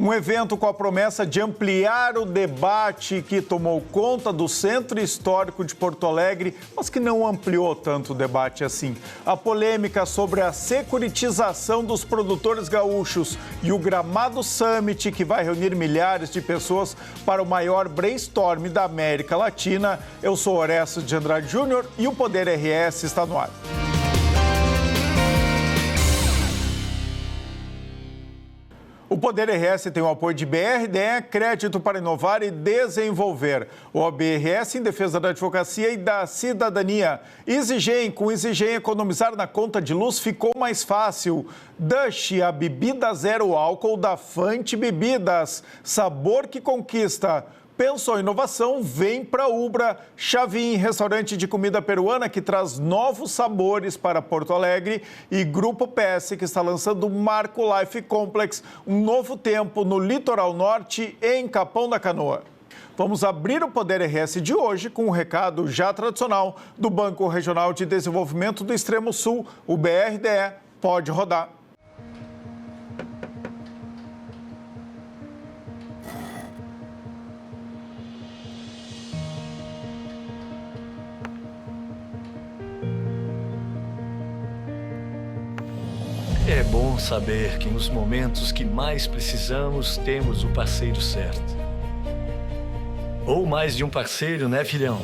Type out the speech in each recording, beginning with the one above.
Um evento com a promessa de ampliar o debate que tomou conta do Centro Histórico de Porto Alegre, mas que não ampliou tanto o debate assim. A polêmica sobre a securitização dos produtores gaúchos e o Gramado Summit, que vai reunir milhares de pessoas para o maior brainstorm da América Latina. Eu sou Orestes de Andrade Júnior e o Poder RS está no ar. O Poder RS tem o apoio de BRDE, Crédito para Inovar e Desenvolver. O BRS em defesa da advocacia e da cidadania. EasyGen, com EasyGen economizar na conta de luz ficou mais fácil. Dush, a bebida zero álcool da Fante Bebidas. Sabor que conquista. Pensou em inovação, vem para Ubra. Chavin, restaurante de comida peruana que traz novos sabores para Porto Alegre. E Grupo PS, que está lançando o Marco Life Complex, um novo tempo no litoral norte, em Capão da Canoa. Vamos abrir o Poder RS de hoje com um recado já tradicional do Banco Regional de Desenvolvimento do Extremo Sul, o BRDE. Pode rodar. É bom saber que nos momentos que mais precisamos, temos o parceiro certo. Ou mais de um parceiro, né, filhão?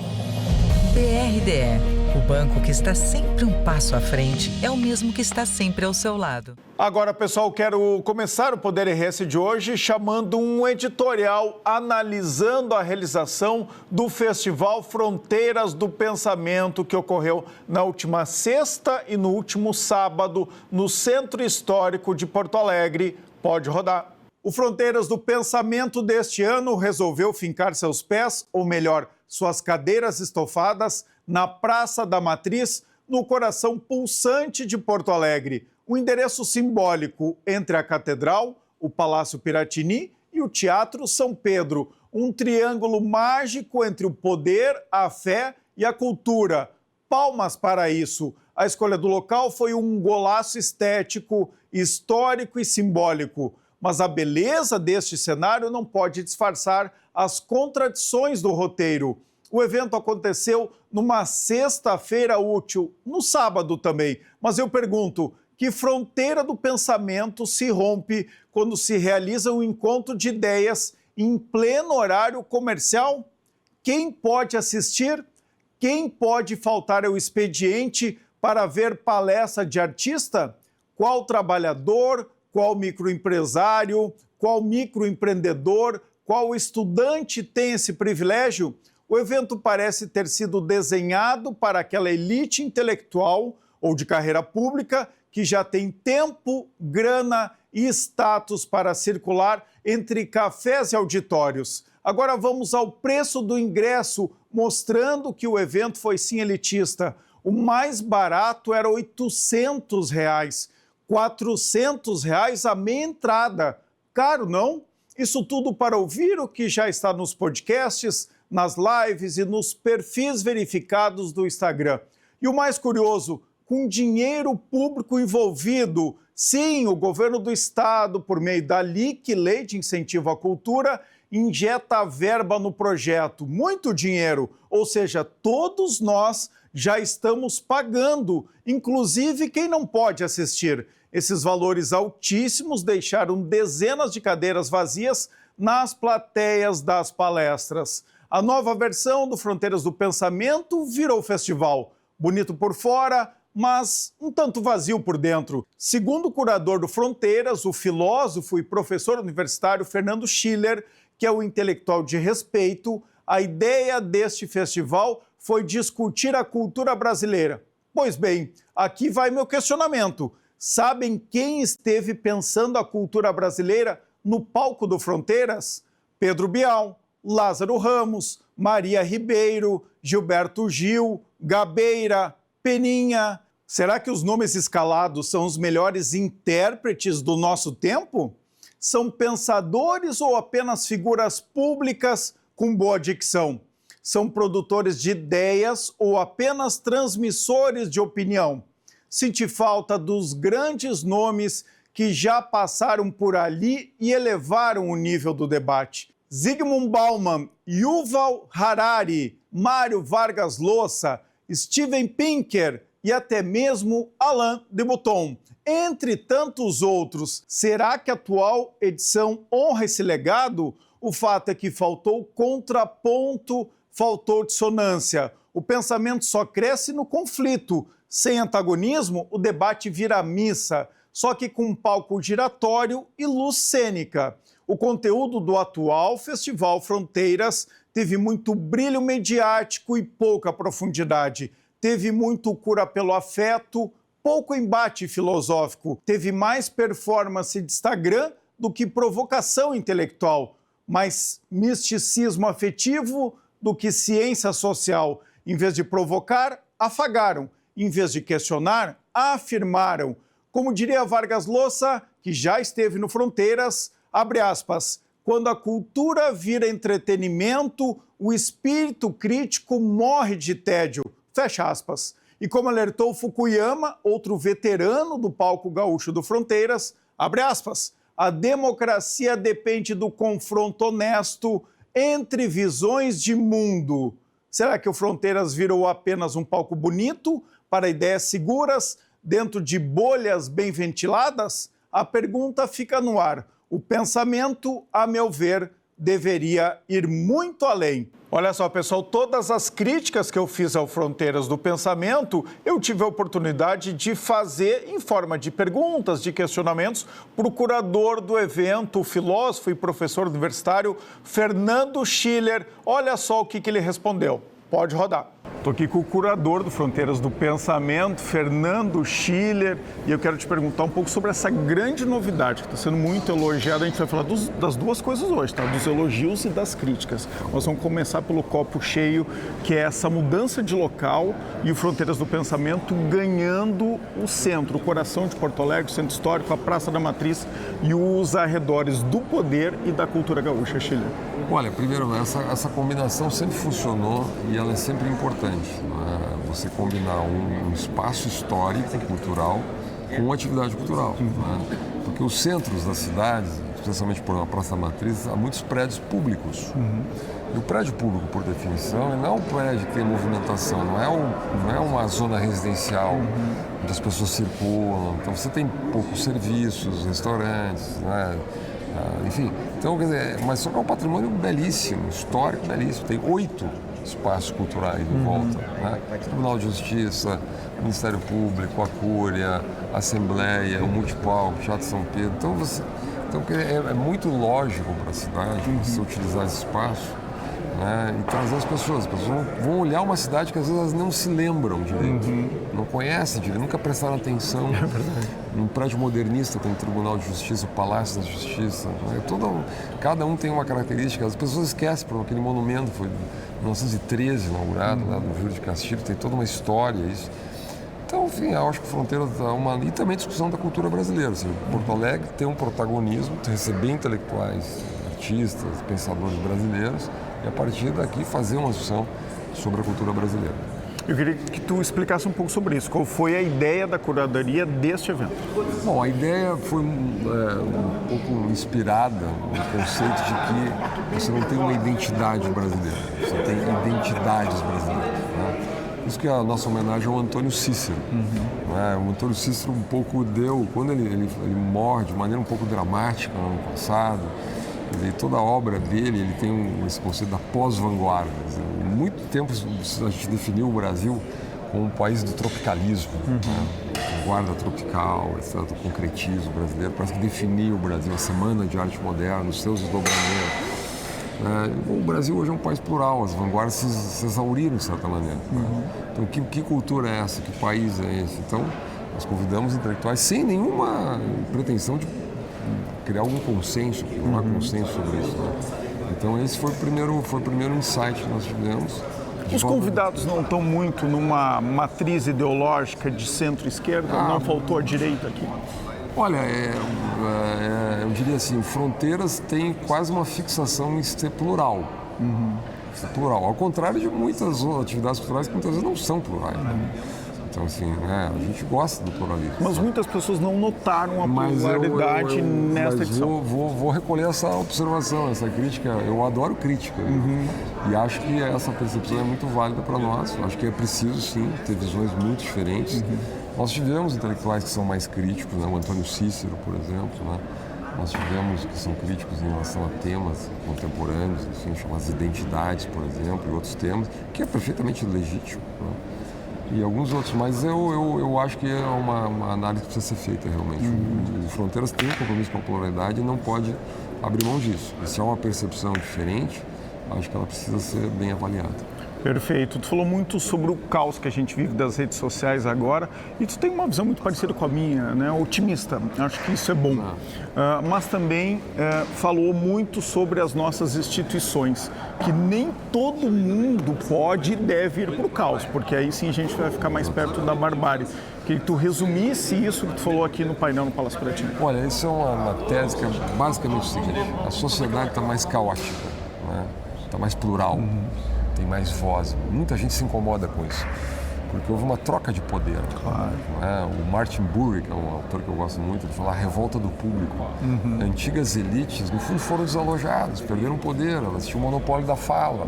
BRDE, o banco que está sempre um passo à frente, é o mesmo que está sempre ao seu lado. Agora, pessoal, quero começar o Poder RS de hoje chamando um editorial analisando a realização do Festival Fronteiras do Pensamento, que ocorreu na última sexta e no último sábado no Centro Histórico de Porto Alegre. Pode rodar. O Fronteiras do Pensamento deste ano resolveu fincar seus pés, ou melhor, suas cadeiras estofadas, na Praça da Matriz, no coração pulsante de Porto Alegre. Um endereço simbólico entre a Catedral, o Palácio Piratini e o Teatro São Pedro. Um triângulo mágico entre o poder, a fé e a cultura. Palmas para isso. A escolha do local foi um golaço estético, histórico e simbólico. Mas a beleza deste cenário não pode disfarçar as contradições do roteiro. O evento aconteceu numa sexta-feira útil, no sábado também. Mas eu pergunto, que fronteira do pensamento se rompe quando se realiza um encontro de ideias em pleno horário comercial? Quem pode assistir? Quem pode faltar ao expediente para ver palestra de artista? Qual trabalhador? Qual microempresário? Qual microempreendedor? Qual estudante tem esse privilégio? O evento parece ter sido desenhado para aquela elite intelectual ou de carreira pública que já tem tempo, grana e status para circular entre cafés e auditórios. Agora vamos ao preço do ingresso, mostrando que o evento foi sim elitista. O mais barato era R$ 800, R$ 400 a meia entrada. Caro, não? Isso tudo para ouvir o que já está nos podcasts, nas lives e nos perfis verificados do Instagram. E o mais curioso, com dinheiro público envolvido. Sim, o governo do estado, por meio da LIC, Lei de Incentivo à Cultura, injeta verba no projeto. Muito dinheiro, ou seja, todos nós já estamos pagando, inclusive quem não pode assistir. Esses valores altíssimos deixaram dezenas de cadeiras vazias nas plateias das palestras. A nova versão do Fronteiras do Pensamento virou festival. Bonito por fora, mas um tanto vazio por dentro. Segundo o curador do Fronteiras, o filósofo e professor universitário Fernando Schiller, que é o intelectual de respeito, a ideia deste festival foi discutir a cultura brasileira. Pois bem, aqui vai meu questionamento. Sabem quem esteve pensando a cultura brasileira no palco do Fronteiras? Pedro Bial, Lázaro Ramos, Maria Ribeiro, Gilberto Gil, Gabeira, Peninha. Será que os nomes escalados são os melhores intérpretes do nosso tempo? São pensadores ou apenas figuras públicas com boa dicção? São produtores de ideias ou apenas transmissores de opinião? Senti falta dos grandes nomes que já passaram por ali e elevaram o nível do debate. Zygmunt Bauman, Yuval Harari, Mário Vargas Llosa, Steven Pinker e até mesmo Alain de Botton, entre tantos outros. Será que a atual edição honra esse legado? O fato é que faltou contraponto, faltou dissonância. O pensamento só cresce no conflito. Sem antagonismo, o debate vira missa, só que com um palco giratório e luz cênica. O conteúdo do atual Festival Fronteiras teve muito brilho mediático e pouca profundidade. Teve muito cura pelo afeto, pouco embate filosófico. Teve mais performance de Instagram do que provocação intelectual, mais misticismo afetivo do que ciência social. Em vez de provocar, afagaram. Em vez de questionar, afirmaram. Como diria Vargas Llosa, que já esteve no Fronteiras, abre aspas, quando a cultura vira entretenimento, o espírito crítico morre de tédio, fecha aspas. E como alertou Fukuyama, outro veterano do palco gaúcho do Fronteiras, abre aspas, a democracia depende do confronto honesto entre visões de mundo. Será que o Fronteiras virou apenas um palco bonito para ideias seguras dentro de bolhas bem ventiladas? A pergunta fica no ar. O pensamento, a meu ver, deveria ir muito além. Olha só, pessoal, todas as críticas que eu fiz ao Fronteiras do Pensamento, eu tive a oportunidade de fazer em forma de perguntas, de questionamentos, para o curador do evento, o filósofo e professor universitário Fernando Schiller. Olha só o que ele respondeu. Pode rodar. Estou aqui com o curador do Fronteiras do Pensamento, Fernando Schiller, e eu quero te perguntar um pouco sobre essa grande novidade que está sendo muito elogiada. A gente vai falar das duas coisas hoje, tá? Dos elogios e das críticas. Nós vamos começar pelo copo cheio, que é essa mudança de local e o Fronteiras do Pensamento ganhando o centro, o coração de Porto Alegre, o centro histórico, a Praça da Matriz e os arredores do poder e da cultura gaúcha, Schiller. Olha, primeiro, essa combinação sempre funcionou e ela é sempre importante. Né? Você combinar um espaço histórico, cultural, com atividade cultural. Né? Porque os centros das cidades, especialmente por uma Praça da Matriz, há muitos prédios públicos. E o prédio público, por definição, ele não é um prédio que tem movimentação, não é uma zona residencial onde as pessoas circulam. Então você tem poucos serviços, restaurantes, né? Enfim, então, quer dizer, mas só que é um patrimônio belíssimo, histórico belíssimo. Tem 8 espaços culturais em volta, né? Tribunal de Justiça, Ministério Público, a Cúria, a Assembleia, o Multipalco, o Teatro São Pedro. Então é muito lógico para a cidade você utilizar esse espaço, né, e trazer as pessoas. As pessoas vão olhar uma cidade que às vezes elas não se lembram direito, não conhecem direito, nunca prestaram atenção. É verdade. Num prédio modernista tem o Tribunal de Justiça, o Palácio da Justiça. Né, cada um tem uma característica. As pessoas esquecem, porque aquele monumento foi em 1913 inaugurado, lá no Júlio de Castilho, tem toda uma história isso. Então, enfim, eu acho que Fronteiras dá e também discussão da cultura brasileira. Assim, Porto Alegre tem um protagonismo, de receber intelectuais, artistas, pensadores brasileiros, e a partir daqui fazer uma discussão sobre a cultura brasileira. Eu queria que tu explicasse um pouco sobre isso. Qual foi a ideia da curadoria deste evento? Bom, a ideia foi um pouco inspirada no conceito de que você não tem uma identidade brasileira, você tem identidades brasileiras. Né? Isso que é a nossa homenagem ao Antônio Cícero. Né? O Antônio Cícero um pouco quando ele morre de maneira um pouco dramática no ano passado, toda a obra dele, ele tem esse conceito da pós-vanguarda. Há muito tempo a gente definiu o Brasil como um país do tropicalismo, né? Vanguarda tropical, do concretismo brasileiro, parece que definiu o Brasil, a Semana de Arte Moderna, os seus desdobramentos. O Brasil hoje é um país plural, as vanguardas se exauriram de certa maneira. Então, que cultura é essa? Que país é esse? Então, nós convidamos intelectuais sem nenhuma pretensão de criar algum consenso, não há consenso sobre isso. Né? Então, esse foi o primeiro insight que nós tivemos. Os convidados não estão muito numa matriz ideológica de centro-esquerda? Não faltou a direita aqui? Olha, eu diria assim, Fronteiras tem quase uma fixação em ser plural. Ser plural, ao contrário de muitas atividades culturais que muitas vezes não são plurais. Né? Então, assim, né, a gente gosta do pluralismo. Mas muitas pessoas não notaram a pluralidade nesta edição. Vou recolher essa observação, essa crítica. Eu adoro crítica. E acho que essa percepção é muito válida para nós. Acho que é preciso, sim, ter visões muito diferentes. Nós tivemos intelectuais que são mais críticos, né? O Antônio Cícero, por exemplo, né? Nós tivemos que são críticos em relação a temas contemporâneos, assim, chamadas identidades, por exemplo, e outros temas, que é perfeitamente legítimo, né? E alguns outros, mas eu acho que é uma análise que precisa ser feita realmente. O Fronteiras tem um compromisso com a pluralidade e não pode abrir mão disso. E se há uma percepção diferente, acho que ela precisa ser bem avaliada. Perfeito. Tu falou muito sobre o caos que a gente vive das redes sociais agora e tu tem uma visão muito parecida com a minha, né? Otimista. Acho que isso é bom. Mas também falou muito sobre as nossas instituições, que nem todo mundo pode e deve ir para o caos, porque aí sim a gente vai ficar mais perto da barbárie. Que tu resumisse isso que tu falou aqui no painel no Palácio Piratini. Olha, isso é uma tese que é basicamente o seguinte: a sociedade está mais caótica, né? Está mais plural. Tem mais voz. Muita gente se incomoda com isso, porque houve uma troca de poder. Claro. Né? O Martin Bury, que é um autor que eu gosto muito, ele fala a revolta do público. Antigas elites, no fundo, foram desalojadas, perderam poder, elas tinham o monopólio da fala.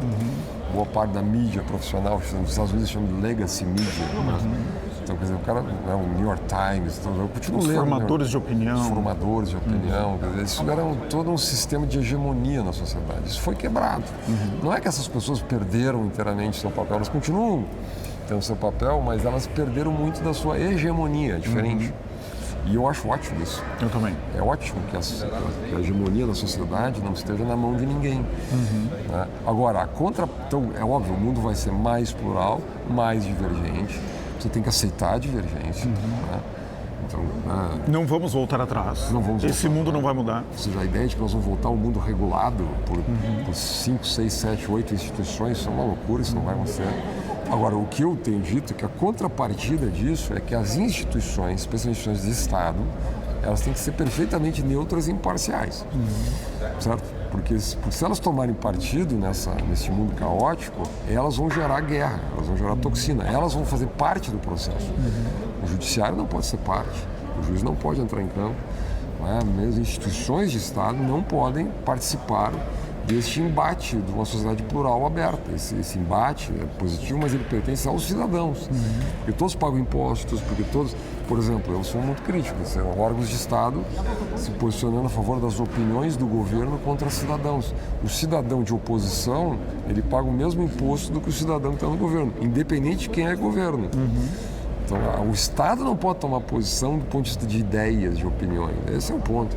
Boa parte da mídia profissional, nos Estados Unidos chama de legacy media. Então, quer dizer, o cara, né, o New York Times, então, eu continuo lendo. Formadores de opinião. Os formadores de opinião. Quer dizer, isso era todo um sistema de hegemonia na sociedade. Isso foi quebrado. Não é que essas pessoas perderam inteiramente seu papel, elas continuam tendo seu papel, mas elas perderam muito da sua hegemonia, diferente. E eu acho ótimo isso. Eu também. É ótimo que a hegemonia da sociedade não esteja na mão de ninguém. Né? Agora, então, é óbvio, o mundo vai ser mais plural, mais divergente. Você tem que aceitar a divergência. Né? Então, não vamos voltar atrás. Esse mundo não vai mudar. Ou seja, a ideia de que nós vamos voltar ao mundo regulado por 5, 6, 7, 8 instituições, isso é uma loucura, isso não vai acontecer. Agora, o que eu tenho dito é que a contrapartida disso é que as instituições, especialmente instituições de Estado, elas têm que ser perfeitamente neutras e imparciais. Certo? Porque se elas tomarem partido nesse mundo caótico, elas vão gerar guerra, elas vão gerar toxina, elas vão fazer parte do processo. O judiciário não pode ser parte, o juiz não pode entrar em campo, né? Mesmo instituições de Estado não podem participar deste embate de uma sociedade plural aberta. Esse embate é positivo, mas ele pertence aos cidadãos. Porque todos pagam impostos, porque todos... Por exemplo, eu sou muito crítico, são órgãos de Estado se posicionando a favor das opiniões do governo contra cidadãos. O cidadão de oposição, ele paga o mesmo imposto do que o cidadão que está no governo, independente de quem é governo. Então, o Estado não pode tomar posição do ponto de vista de ideias, de opiniões. Esse é o ponto.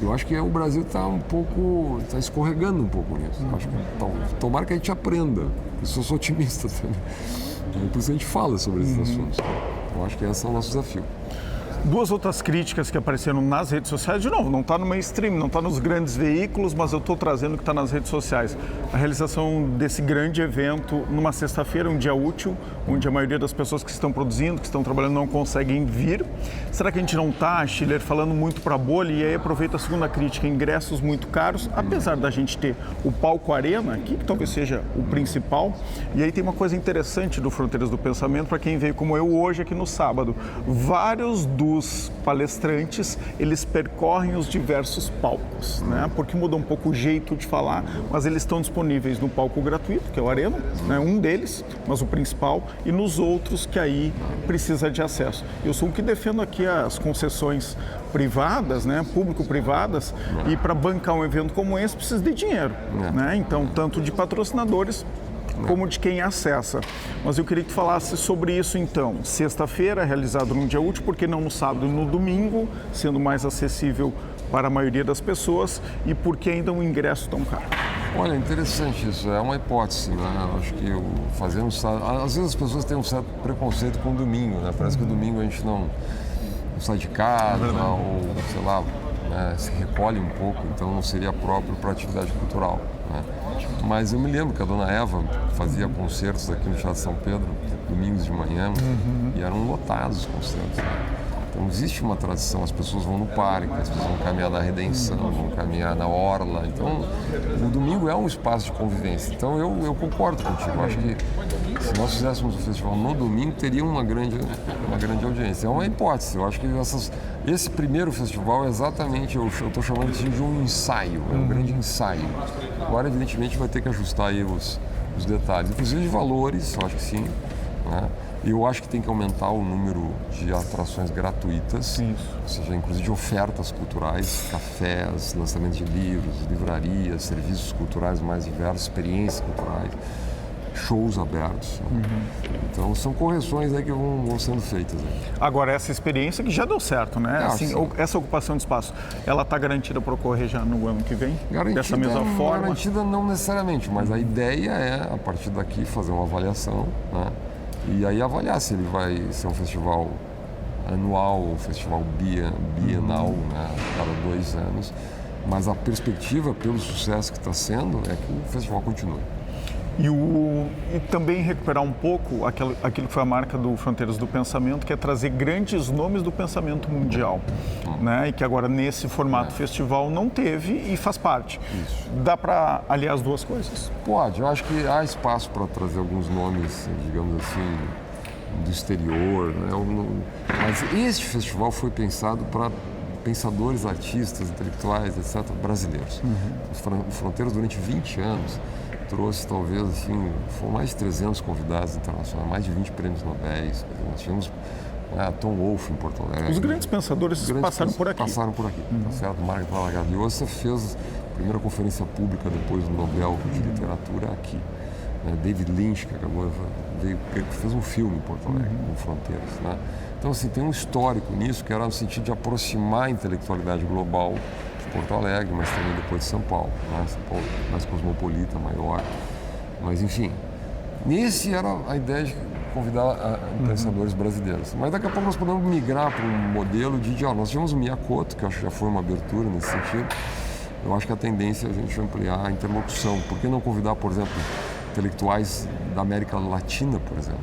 Eu acho que o Brasil está escorregando um pouco nisso. Acho que, tomara que a gente aprenda. Eu sou otimista também. Por isso a gente fala sobre esses assuntos. Eu acho que esse é o nosso desafio. Duas outras críticas que apareceram nas redes sociais, de novo, não está no mainstream, não está nos grandes veículos, mas eu estou trazendo o que está nas redes sociais. A realização desse grande evento numa sexta-feira, um dia útil, onde a maioria das pessoas que estão produzindo, que estão trabalhando, não conseguem vir. Será que a gente não está, Schiller, falando muito para a bolha? E aí aproveita a segunda crítica, ingressos muito caros, apesar da gente ter o palco Arena aqui, que talvez seja o principal. E aí tem uma coisa interessante do Fronteiras do Pensamento, para quem veio como eu hoje aqui no sábado. Vários dos palestrantes, eles percorrem os diversos palcos, né? Porque muda um pouco o jeito de falar, mas eles estão disponíveis no palco gratuito, que é o Arena, né? Um deles, mas o principal, e nos outros que aí precisa de acesso. Eu sou o que defendo aqui as concessões privadas, né? Público-privadas, e para bancar um evento como esse precisa de dinheiro, né? Então, tanto de patrocinadores como de quem acessa. Mas eu queria que tu falasse sobre isso então. Sexta-feira, realizado num dia útil, por que não no sábado e no domingo, sendo mais acessível para a maioria das pessoas, e por que ainda um ingresso tão caro? Olha, interessante isso, é uma hipótese, né? Eu acho que fazer um sábado... Às vezes as pessoas têm um certo preconceito com o domingo, né? Parece que o domingo a gente não sai de casa, ou sei lá, né? Se recolhe um pouco, então não seria próprio para atividade cultural, né? Mas eu me lembro que a dona Eva fazia concertos aqui no Teatro São Pedro, domingos de manhã, e eram lotados os concertos, né? Então existe uma tradição, as pessoas vão no parque, as pessoas vão caminhar na Redenção, vão caminhar na Orla. Então o domingo é um espaço de convivência. Então eu concordo contigo, eu acho que Se nós fizéssemos o festival no domingo, teria uma grande audiência. É uma hipótese. Eu acho que esse primeiro festival é exatamente, eu estou chamando de um ensaio, é um grande ensaio. Agora, evidentemente, vai ter que ajustar aí os detalhes, inclusive de valores, eu acho que sim, né? Eu acho que tem que aumentar o número de atrações gratuitas, ou seja, inclusive de ofertas culturais, cafés, lançamentos de livros, livrarias, serviços culturais mais diversos, experiências culturais, shows abertos. Então, são correções aí que vão sendo feitas. Agora, essa experiência que já deu certo, né? Assim, essa ocupação de espaço, ela está garantida para ocorrer já no ano que vem? Dessa mesma forma? Garantida não necessariamente, mas a ideia é, a partir daqui, fazer uma avaliação, né? E aí avaliar se ele vai ser um festival anual ou um festival bienal, né, cada 2 anos. Mas a perspectiva, pelo sucesso que está sendo, é que o festival continue. E também recuperar um pouco aquilo que foi a marca do Fronteiras do Pensamento, que é trazer grandes nomes do pensamento mundial, né? E que agora nesse formato festival não teve e faz parte. Isso. Dá para aliar as duas coisas? Pode, eu acho que há espaço para trazer alguns nomes, digamos assim, do exterior, né? Mas este festival foi pensado para pensadores, artistas, intelectuais, etc., brasileiros. O Fronteiras, durante 20 anos, trouxe talvez, assim, foram mais de 300 convidados internacionais, mais de 20 prêmios Nobel. Nós tivemos Tom Wolfe em Porto Alegre. Os grandes pensadores passaram por aqui. Passaram por aqui, tá certo? Margaret Lagaviosa fez a primeira conferência pública depois do Nobel de Literatura aqui. David Lynch, que fez um filme em Porto Alegre, com Fronteiras, né? Então, assim, tem um histórico nisso, que era no sentido de aproximar a intelectualidade global de Porto Alegre, mas também depois de São Paulo, né? São Paulo mais cosmopolita, maior. Mas, enfim, esse era a ideia de convidar pensadores brasileiros. Mas daqui a pouco nós podemos migrar para um modelo de diálogo. Nós tivemos o Miyakoto, que eu acho que já foi uma abertura nesse sentido. Eu acho que a tendência é a gente ampliar a interlocução. Por que não convidar, por exemplo, intelectuais da América Latina, por exemplo?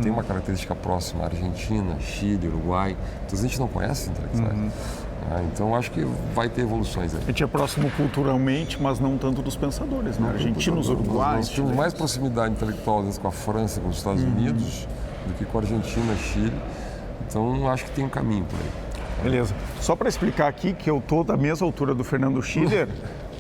Tem uma característica próxima, Argentina, Chile, Uruguai. Então a gente não conhece intelectuais. Então acho que vai ter evoluções aí. A gente é próximo culturalmente, mas não tanto dos pensadores, né? Argentinos, uruguaios. Nós temos mais proximidade intelectual, às vezes, com a França, com os Estados Unidos, do que com a Argentina, Chile. Então acho que tem um caminho por aí. Beleza. Só para explicar aqui que eu estou da mesma altura do Fernando Schiller,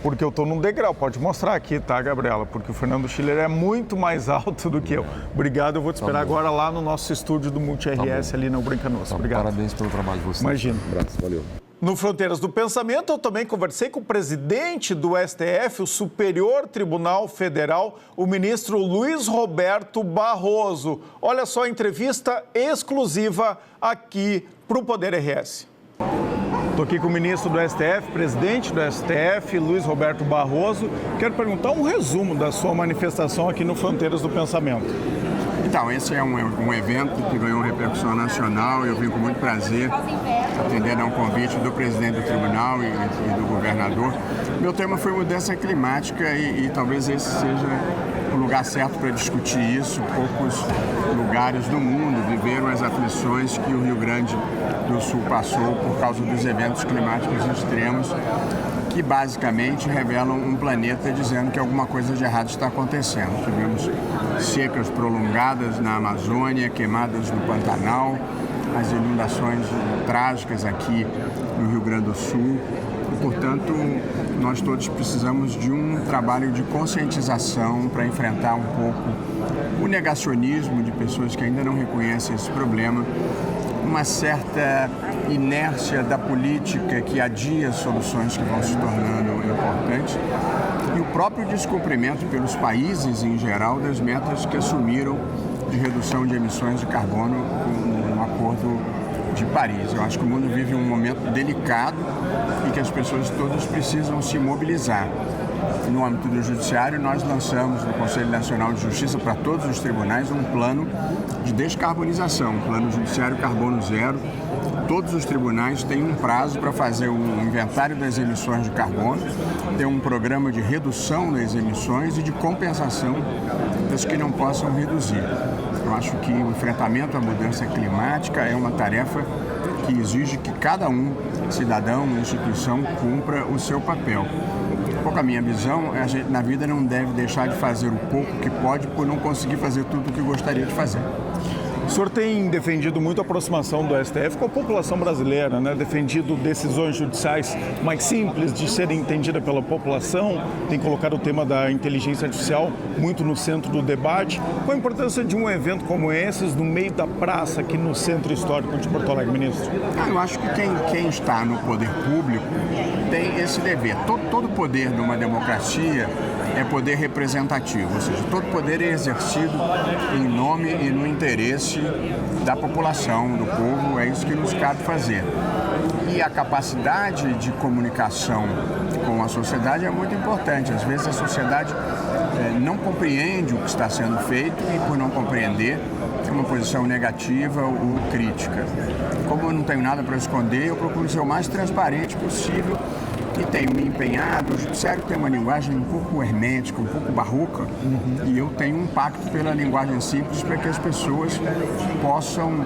porque eu estou num degrau. Pode mostrar aqui, tá, Gabriela? Porque o Fernando Schiller é muito mais alto do que eu. Obrigado, eu vou te esperar agora lá no nosso estúdio do Multi-RS, ali na Ubrancanossa. Obrigado. Parabéns pelo trabalho de vocês. Imagina. Um abraço, valeu. No Fronteiras do Pensamento, eu também conversei com o presidente do STF, o Superior Tribunal Federal, o ministro Luiz Roberto Barroso. Olha só a entrevista exclusiva aqui para o Poder RS. Estou aqui com o ministro do STF, presidente do STF, Luiz Roberto Barroso. Quero perguntar um resumo da sua manifestação aqui no Fronteiras do Pensamento. Então, esse é um evento que ganhou repercussão nacional e eu vim com muito prazer atendendo a um convite do presidente do tribunal e do governador. Meu tema foi mudança climática e talvez esse seja o lugar certo para discutir isso. Poucos lugares do mundo viveram as aflições que o Rio Grande do Sul passou por causa dos eventos climáticos extremos, que basicamente revelam um planeta dizendo que alguma coisa de errado está acontecendo. Tivemos secas prolongadas na Amazônia, queimadas no Pantanal, as inundações trágicas aqui no Rio Grande do Sul. E, portanto, nós todos precisamos de um trabalho de conscientização para enfrentar um pouco o negacionismo de pessoas que ainda não reconhecem esse problema, uma certa inércia da política que adia soluções que vão se tornando importantes e o próprio descumprimento pelos países em geral das metas que assumiram de redução de emissões de carbono no Acordo de Paris. Eu acho que o mundo vive um momento delicado e que as pessoas todas precisam se mobilizar. No âmbito do Judiciário, nós lançamos no Conselho Nacional de Justiça para todos os tribunais um plano de descarbonização, um plano judiciário carbono zero. Todos os tribunais têm um prazo para fazer um inventário das emissões de carbono, ter um programa de redução das emissões e de compensação das que não possam reduzir. Eu acho que o enfrentamento à mudança climática é uma tarefa que exige que cada um, cidadão, instituição, cumpra o seu papel. pouco a minha visão, a gente na vida não deve deixar de fazer o pouco que pode por não conseguir fazer tudo o que gostaria de fazer. O senhor tem defendido muito a aproximação do STF com a população brasileira, né? Defendido decisões judiciais mais simples de serem entendidas pela população, tem colocado o tema da inteligência artificial muito no centro do debate. Qual a importância de um evento como esses no meio da praça aqui no Centro Histórico de Porto Alegre, ministro? Eu acho que quem está no poder público tem esse dever. Todo poder de uma democracia é poder representativo, ou seja, todo poder é exercido em nome e no interesse da população, do povo, é isso que nos cabe fazer. E a capacidade de comunicação com a sociedade é muito importante. Às vezes a sociedade não compreende o que está sendo feito e, por não compreender, tem uma posição negativa ou crítica. Como eu não tenho nada para esconder, eu procuro ser o mais transparente possível e tenho me empenhado. O judiciário tem uma linguagem um pouco hermética, um pouco barroca, e eu tenho um pacto pela linguagem simples para que as pessoas possam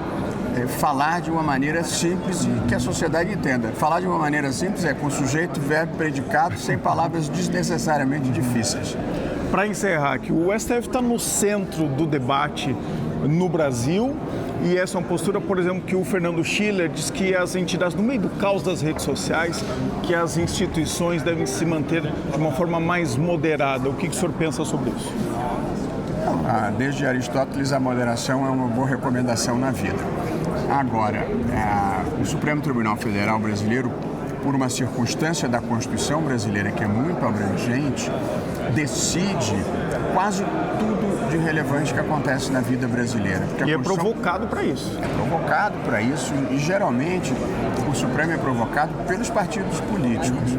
falar de uma maneira simples e que a sociedade entenda. Falar de uma maneira simples é com sujeito, verbo, predicado, sem palavras desnecessariamente difíceis. Para encerrar, que o STF está no centro do debate no Brasil, e essa é uma postura, por exemplo, que o Fernando Schiller diz que as entidades, no meio do caos das redes sociais, que as instituições devem se manter de uma forma mais moderada. O que o senhor pensa sobre isso? Desde Aristóteles, a moderação é uma boa recomendação na vida. Agora, o Supremo Tribunal Federal brasileiro, por uma circunstância da Constituição brasileira que é muito abrangente, decide quase tudo de relevante que acontece na vida brasileira. E é provocado para isso. É provocado para isso e, geralmente, o Supremo é provocado pelos partidos políticos.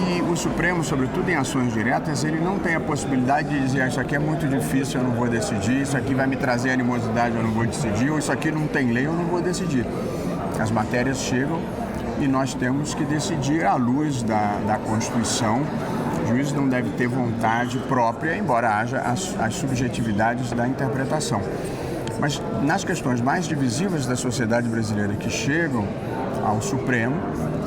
E o Supremo, sobretudo em ações diretas, ele não tem a possibilidade de dizer isso aqui é muito difícil, eu não vou decidir, isso aqui vai me trazer animosidade, eu não vou decidir, ou isso aqui não tem lei, eu não vou decidir. As matérias chegam e nós temos que decidir à luz da Constituição. O juiz não deve ter vontade própria, embora haja as subjetividades da interpretação. Mas nas questões mais divisivas da sociedade brasileira que chegam ao Supremo,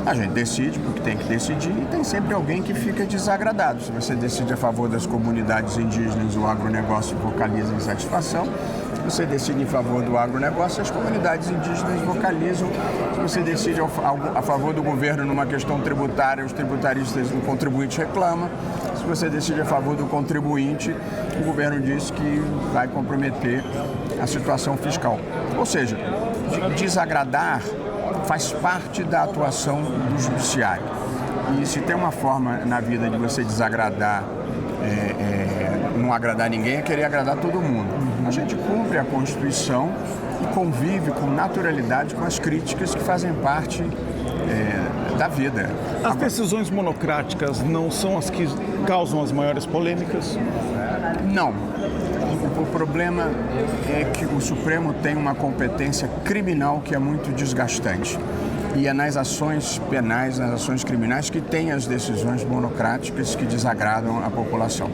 a gente decide porque tem que decidir e tem sempre alguém que fica desagradado. Se você decide a favor das comunidades indígenas, o agronegócio vocaliza insatisfação. Se você decide em favor do agronegócio, as comunidades indígenas vocalizam. Se você decide a favor do governo numa questão tributária, os tributaristas, o contribuinte reclama. Se você decide a favor do contribuinte, o governo diz que vai comprometer a situação fiscal. Ou seja, desagradar faz parte da atuação do judiciário. E se tem uma forma na vida de você desagradar, não agradar ninguém, é querer agradar todo mundo. A gente cumpre a Constituição e convive com naturalidade com as críticas que fazem parte da vida. As decisões monocráticas não são as que causam as maiores polêmicas? Não. O problema é que o Supremo tem uma competência criminal que é muito desgastante. E é nas ações penais, nas ações criminais, que tem as decisões monocráticas que desagradam a população.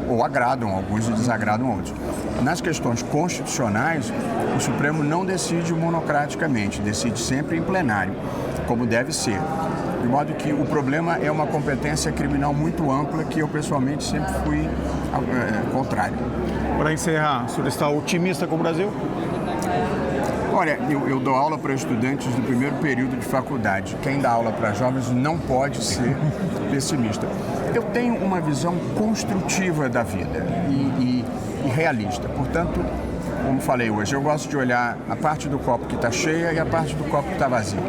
Ou agradam alguns e desagradam outros. Nas questões constitucionais, o Supremo não decide monocraticamente, decide sempre em plenário, como deve ser. De modo que o problema é uma competência criminal muito ampla que eu pessoalmente sempre fui contrário. Para encerrar, o senhor está otimista com o Brasil? Olha, eu dou aula para estudantes do primeiro período de faculdade. Quem dá aula para jovens não pode ser pessimista. Eu tenho uma visão construtiva da vida e realista. Portanto, como falei hoje, eu gosto de olhar a parte do copo que está cheia e a parte do copo que está vazio.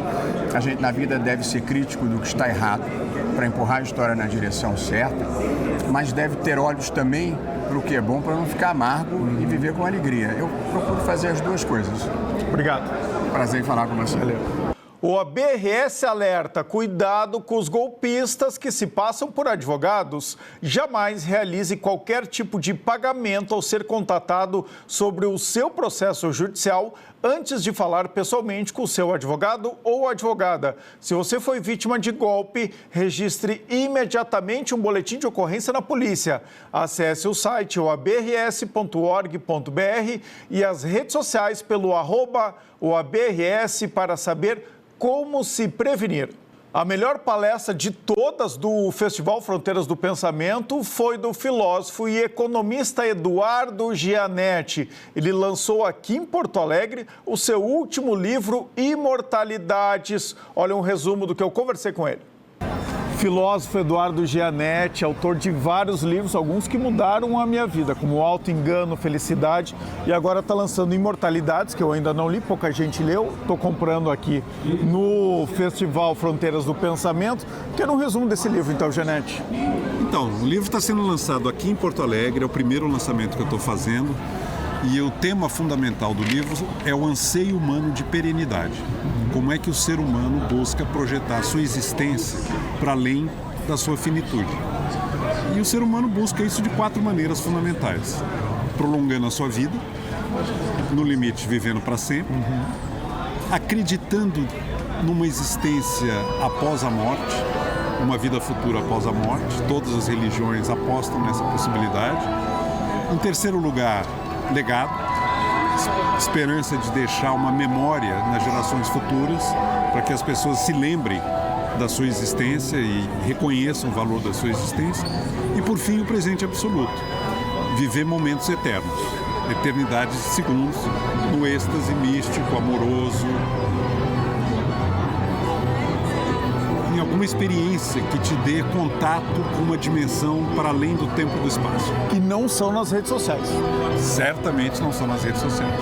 A gente na vida deve ser crítico do que está errado para empurrar a história na direção certa, mas deve ter olhos também para o que é bom, para não ficar amargo e viver com alegria. Eu procuro fazer as duas coisas. Obrigado. Prazer em falar com você. Valeu. O ABRS alerta: cuidado com os golpistas que se passam por advogados. Jamais realize qualquer tipo de pagamento ao ser contatado sobre o seu processo judicial antes de falar pessoalmente com o seu advogado ou advogada. Se você foi vítima de golpe, registre imediatamente um boletim de ocorrência na polícia. Acesse o site abrs.org.br e as redes sociais pelo @OABRS para saber como se prevenir. A melhor palestra de todas do Festival Fronteiras do Pensamento foi do filósofo e economista Eduardo Gianetti. Ele lançou aqui em Porto Alegre o seu último livro, Imortalidades. Olha um resumo do que eu conversei com ele. Filósofo Eduardo Gianetti, autor de vários livros, alguns que mudaram a minha vida, como Auto Engano, Felicidade, e agora está lançando Imortalidades, que eu ainda não li, pouca gente leu, estou comprando aqui no Festival Fronteiras do Pensamento. Quero um resumo desse livro, então, Gianetti. Então, o livro está sendo lançado aqui em Porto Alegre, é o primeiro lançamento que eu estou fazendo, e o tema fundamental do livro é o anseio humano de perenidade. Como é que o ser humano busca projetar a sua existência para além da sua finitude. E o ser humano busca isso de 4 maneiras fundamentais. Prolongando a sua vida, no limite vivendo para sempre, acreditando numa existência após a morte, uma vida futura após a morte. Todas as religiões apostam nessa possibilidade. Em terceiro lugar, legado. Esperança de deixar uma memória nas gerações futuras para que as pessoas se lembrem da sua existência e reconheçam o valor da sua existência. E, por fim, o presente absoluto. Viver momentos eternos, eternidades de segundos, no êxtase místico, amoroso, em alguma experiência que te dê contato com uma dimensão para além do tempo e do espaço. Que não são nas redes sociais. Certamente não são nas redes sociais.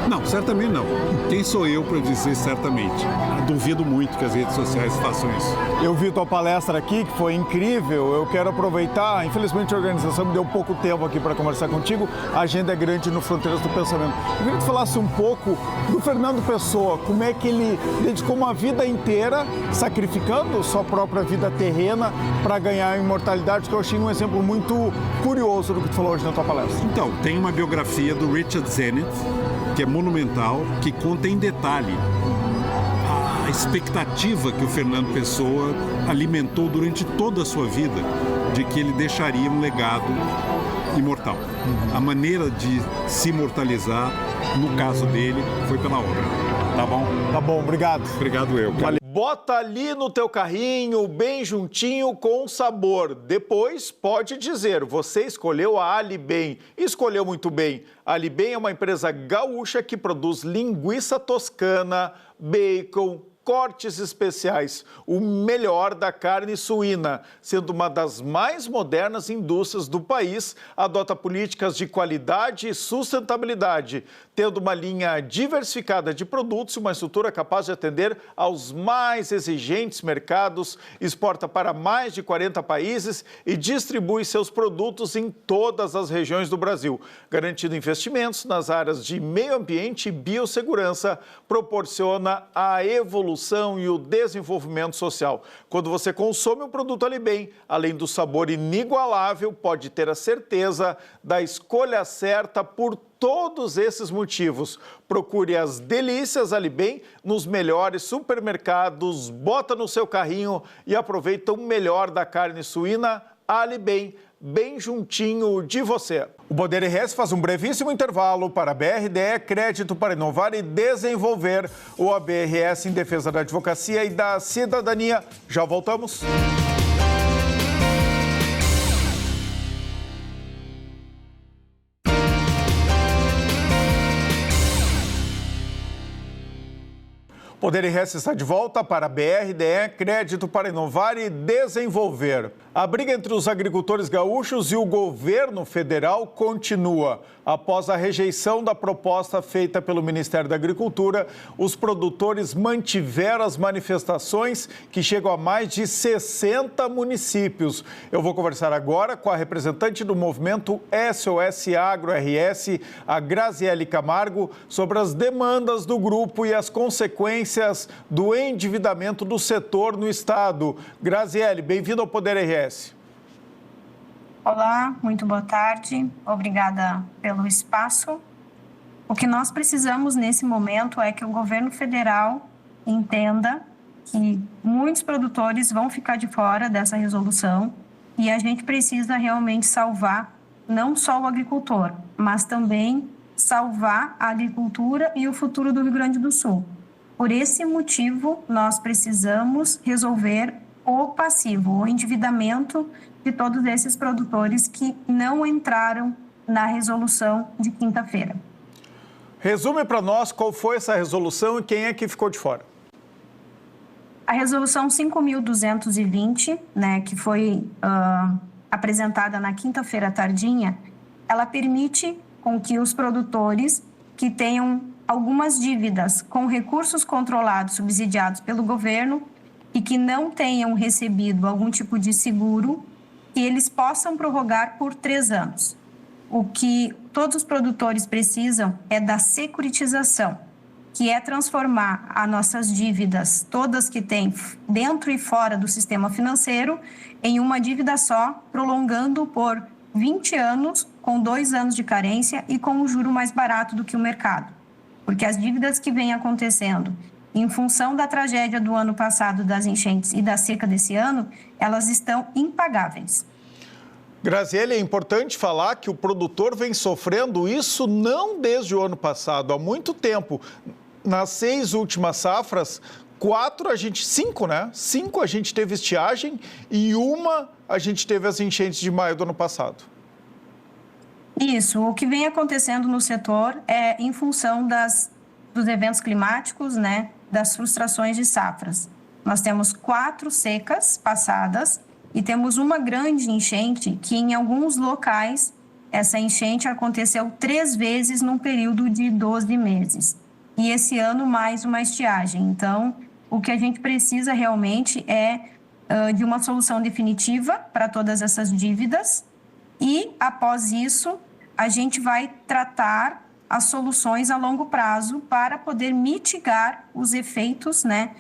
Não, certamente não. Quem sou eu para dizer certamente? Duvido muito que as redes sociais façam isso. Eu vi tua palestra aqui, que foi incrível. Eu quero aproveitar. Infelizmente, a organização me deu pouco tempo aqui para conversar contigo. A agenda é grande no Fronteiras do Pensamento. Eu queria que tu falasse um pouco do Fernando Pessoa. Como é que ele dedicou uma vida inteira sacrificando sua própria vida terrena para ganhar a imortalidade, que eu achei um exemplo muito curioso do que tu falou hoje na tua palestra. Então, tem uma biografia do Richard Zenit, que é monumental, que conta em detalhe a expectativa que o Fernando Pessoa alimentou durante toda a sua vida de que ele deixaria um legado imortal. A maneira de se imortalizar, no caso dele, foi pela obra. Tá bom? Tá bom, obrigado. Obrigado eu. Valeu. Bota ali no teu carrinho, bem juntinho, com sabor. Depois pode dizer, você escolheu a Alibem. Escolheu muito bem. A Alibem é uma empresa gaúcha que produz linguiça toscana, bacon, cortes especiais, o melhor da carne suína, sendo uma das mais modernas indústrias do país, adota políticas de qualidade e sustentabilidade, tendo uma linha diversificada de produtos e uma estrutura capaz de atender aos mais exigentes mercados, exporta para mais de 40 países e distribui seus produtos em todas as regiões do Brasil, garantindo investimentos nas áreas de meio ambiente e biossegurança, proporciona a evolução e o desenvolvimento social. Quando você consome um produto Alibem, além do sabor inigualável, pode ter a certeza da escolha certa por todos esses motivos. Procure as delícias Alibem nos melhores supermercados, bota no seu carrinho e aproveita o melhor da carne suína Alibem, bem juntinho de você. O Poder RS faz um brevíssimo intervalo para a BRDE, Crédito para Inovar e Desenvolver, o ABRS em defesa da advocacia e da cidadania. Já voltamos. Poder RS está de volta para a BRDE, Crédito para Inovar e Desenvolver. A briga entre os agricultores gaúchos e o governo federal continua. Após a rejeição da proposta feita pelo Ministério da Agricultura, os produtores mantiveram as manifestações que chegam a mais de 60 municípios. Eu vou conversar agora com a representante do movimento SOS Agro RS, a Graziele Camargo, sobre as demandas do grupo e as consequências do endividamento do setor no estado. Graziele, bem-vindo ao Poder RS. Olá, muito boa tarde. Obrigada pelo espaço. O que nós precisamos nesse momento é que o governo federal entenda que muitos produtores vão ficar de fora dessa resolução e a gente precisa realmente salvar não só o agricultor, mas também salvar a agricultura e o futuro do Rio Grande do Sul. Por esse motivo, nós precisamos resolver o passivo, o endividamento de todos esses produtores que não entraram na resolução de quinta-feira. Resume para nós qual foi essa resolução e quem é que ficou de fora. A resolução 5.220, né, que foi apresentada na quinta-feira tardinha, ela permite com que os produtores que tenham algumas dívidas com recursos controlados, subsidiados pelo governo e que não tenham recebido algum tipo de seguro, que eles possam prorrogar por 3 anos. O que todos os produtores precisam é da securitização, que é transformar as nossas dívidas, todas que tem dentro e fora do sistema financeiro, em uma dívida só, prolongando por 20 anos, com 2 anos de carência e com um juro mais barato do que o mercado. Porque as dívidas que vêm acontecendo, em função da tragédia do ano passado, das enchentes e da seca desse ano, elas estão impagáveis. Graziele, é importante falar que o produtor vem sofrendo isso não desde o ano passado, há muito tempo. Nas 6 últimas safras, 5 a gente teve estiagem e 1 a gente teve as enchentes de maio do ano passado. Isso, o que vem acontecendo no setor é em função dos eventos climáticos, né, das frustrações de safras. Nós temos 4 secas passadas e temos uma grande enchente que, em alguns locais, essa enchente aconteceu 3 vezes num período de 12 meses. E esse ano, mais uma estiagem. Então, o que a gente precisa realmente é de uma solução definitiva para todas essas dívidas e, após isso, a gente vai tratar as soluções a longo prazo para poder mitigar os efeitos, né,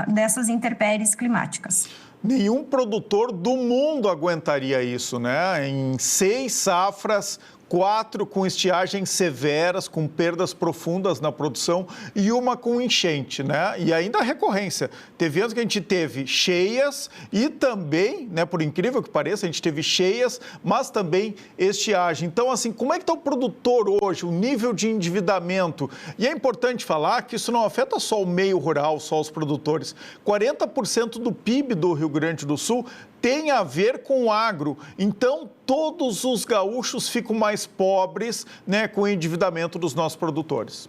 dessas intempéries climáticas. Nenhum produtor do mundo aguentaria isso, né? Em 6 safras, 4 com estiagens severas, com perdas profundas na produção e 1 com enchente, né? E ainda a recorrência. Teve anos que a gente teve cheias e também, né, por incrível que pareça, a gente teve cheias, mas também estiagem. Então, assim, como é que está o produtor hoje, o nível de endividamento? E é importante falar que isso não afeta só o meio rural, só os produtores. 40% do PIB do Rio Grande do Sul tem a ver com o agro. Então, todos os gaúchos ficam mais pobres, né, com o endividamento dos nossos produtores.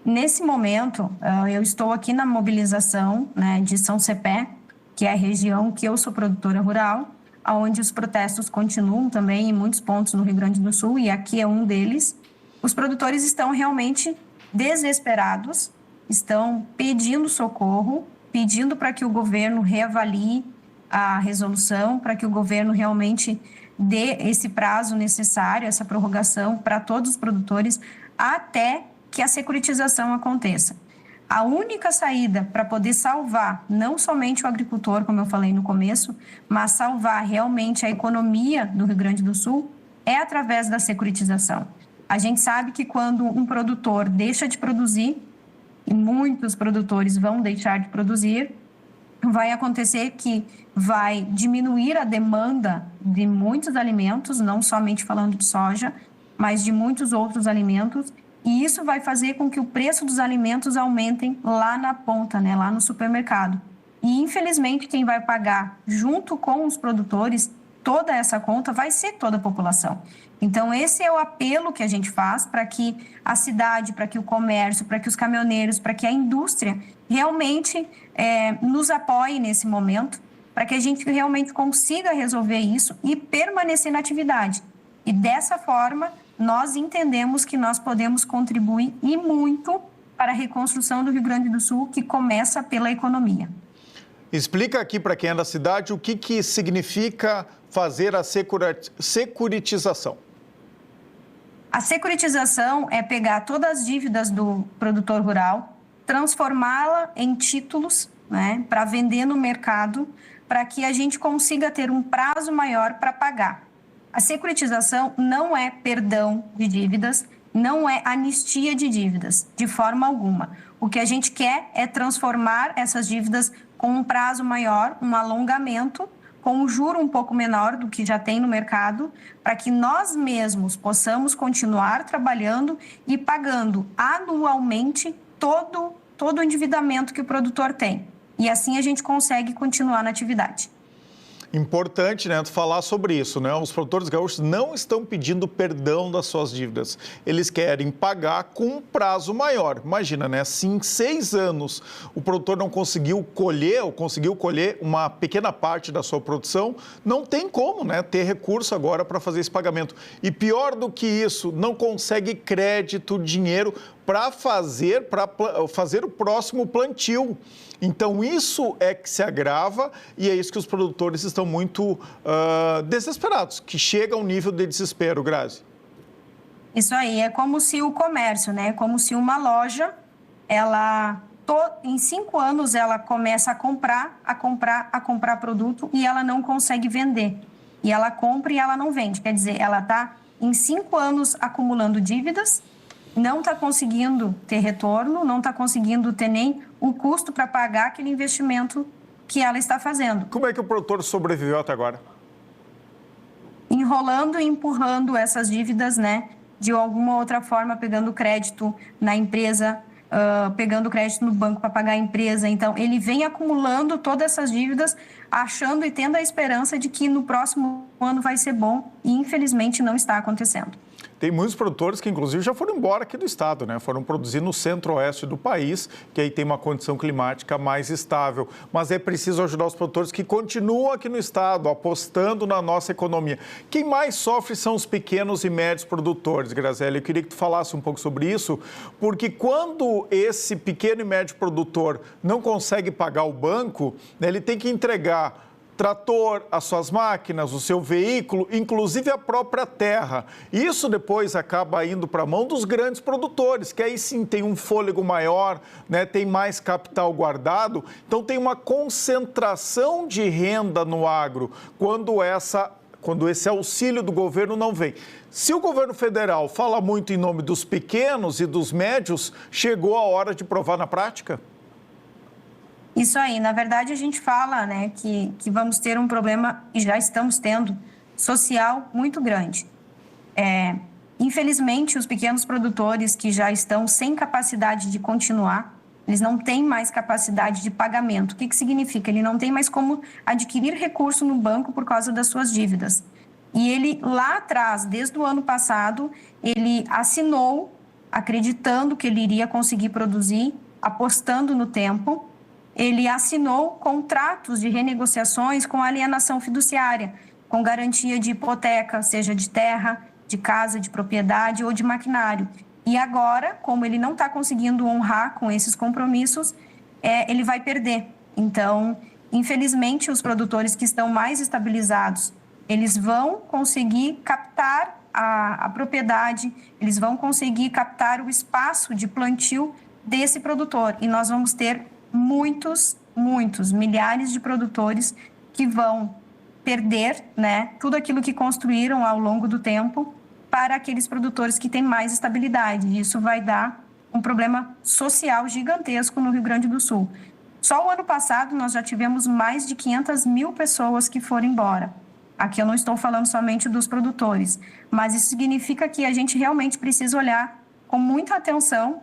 Nesse momento, eu estou aqui na mobilização, né, de São Cepé, que é a região que eu sou produtora rural, onde os protestos continuam também em muitos pontos no Rio Grande do Sul, e aqui é um deles. Os produtores estão realmente desesperados, estão pedindo socorro, pedindo para que o governo reavalie a resolução, para que o governo realmente dê esse prazo necessário, essa prorrogação para todos os produtores, até que a securitização aconteça. A única saída para poder salvar não somente o agricultor, como eu falei no começo, mas salvar realmente a economia do Rio Grande do Sul é através da securitização. A gente sabe que quando um produtor deixa de produzir, e muitos produtores vão deixar de produzir, vai acontecer que vai diminuir a demanda de muitos alimentos, não somente falando de soja, mas de muitos outros alimentos, e isso vai fazer com que o preço dos alimentos aumentem lá na ponta, né, lá no supermercado. E, infelizmente, quem vai pagar junto com os produtores toda essa conta vai ser toda a população. Então, esse é o apelo que a gente faz para que a cidade, para que o comércio, para que os caminhoneiros, para que a indústria realmente nos apoie nesse momento, para que a gente realmente consiga resolver isso e permanecer na atividade. E dessa forma, nós entendemos que nós podemos contribuir e muito para a reconstrução do Rio Grande do Sul, que começa pela economia. Explica aqui para quem é da cidade o que significa fazer a securitização. A securitização é pegar todas as dívidas do produtor rural, transformá-la em títulos, né, para vender no mercado, para que a gente consiga ter um prazo maior para pagar. A securitização não é perdão de dívidas, não é anistia de dívidas, de forma alguma. O que a gente quer é transformar essas dívidas com um prazo maior, um alongamento, com um juro um pouco menor do que já tem no mercado, para que nós mesmos possamos continuar trabalhando e pagando anualmente todo o endividamento que o produtor tem. E assim a gente consegue continuar na atividade. Importante, né, falar sobre isso, né? Os produtores gaúchos não estão pedindo perdão das suas dívidas. Eles querem pagar com um prazo maior. Imagina, né? Se em 6 anos o produtor não conseguiu colher ou conseguiu colher uma pequena parte da sua produção, não tem como, né, ter recurso agora para fazer esse pagamento. E pior do que isso, não consegue crédito, dinheiro para fazer o próximo plantio. Então, isso é que se agrava e é isso que os produtores estão muito desesperados, que chega a um nível de desespero, Grazi. Isso aí, é como se o comércio, né? Como se uma loja, em 5 anos, ela começa a comprar produto e ela não consegue vender. E ela compra e ela não vende. Quer dizer, ela está em 5 anos acumulando dívidas, não está conseguindo ter retorno, não está conseguindo ter nem o custo para pagar aquele investimento que ela está fazendo. Como é que o produtor sobreviveu até agora? Enrolando e empurrando essas dívidas, né? De alguma outra forma, pegando crédito na empresa, pegando crédito no banco para pagar a empresa. Então, ele vem acumulando todas essas dívidas, achando e tendo a esperança de que no próximo ano vai ser bom e, infelizmente, não está acontecendo. Tem muitos produtores que, inclusive, já foram embora aqui do estado, né? Foram produzir no centro-oeste do país, que aí tem uma condição climática mais estável. Mas é preciso ajudar os produtores que continuam aqui no estado, apostando na nossa economia. Quem mais sofre são os pequenos e médios produtores, Graziele. Eu queria que tu falasse um pouco sobre isso, porque quando esse pequeno e médio produtor não consegue pagar o banco, né, ele tem que entregar trator, as suas máquinas, o seu veículo, inclusive a própria terra. Isso depois acaba indo para a mão dos grandes produtores, que aí sim tem um fôlego maior, né, tem mais capital guardado, então tem uma concentração de renda no agro quando esse auxílio do governo não vem. Se o governo federal fala muito em nome dos pequenos e dos médios, chegou a hora de provar na prática? Isso aí, na verdade a gente fala, né, que vamos ter um problema, e já estamos tendo, social muito grande. Infelizmente, os pequenos produtores que já estão sem capacidade de continuar, eles não têm mais capacidade de pagamento. O que significa? Ele não tem mais como adquirir recurso no banco por causa das suas dívidas. E ele, lá atrás, desde o ano passado, ele assinou, acreditando que ele iria conseguir produzir, apostando no tempo. Ele assinou contratos de renegociações com alienação fiduciária, com garantia de hipoteca, seja de terra, de casa, de propriedade ou de maquinário. E agora, como ele não está conseguindo honrar com esses compromissos, ele vai perder. Então, infelizmente, os produtores que estão mais estabilizados, eles vão conseguir captar a propriedade, eles vão conseguir captar o espaço de plantio desse produtor. E nós vamos ter muitos, milhares de produtores que vão perder, né, tudo aquilo que construíram ao longo do tempo para aqueles produtores que têm mais estabilidade. Isso vai dar um problema social gigantesco no Rio Grande do Sul. Só o ano passado nós já tivemos mais de 500 mil pessoas que foram embora. Aqui eu não estou falando somente dos produtores, mas isso significa que a gente realmente precisa olhar com muita atenção.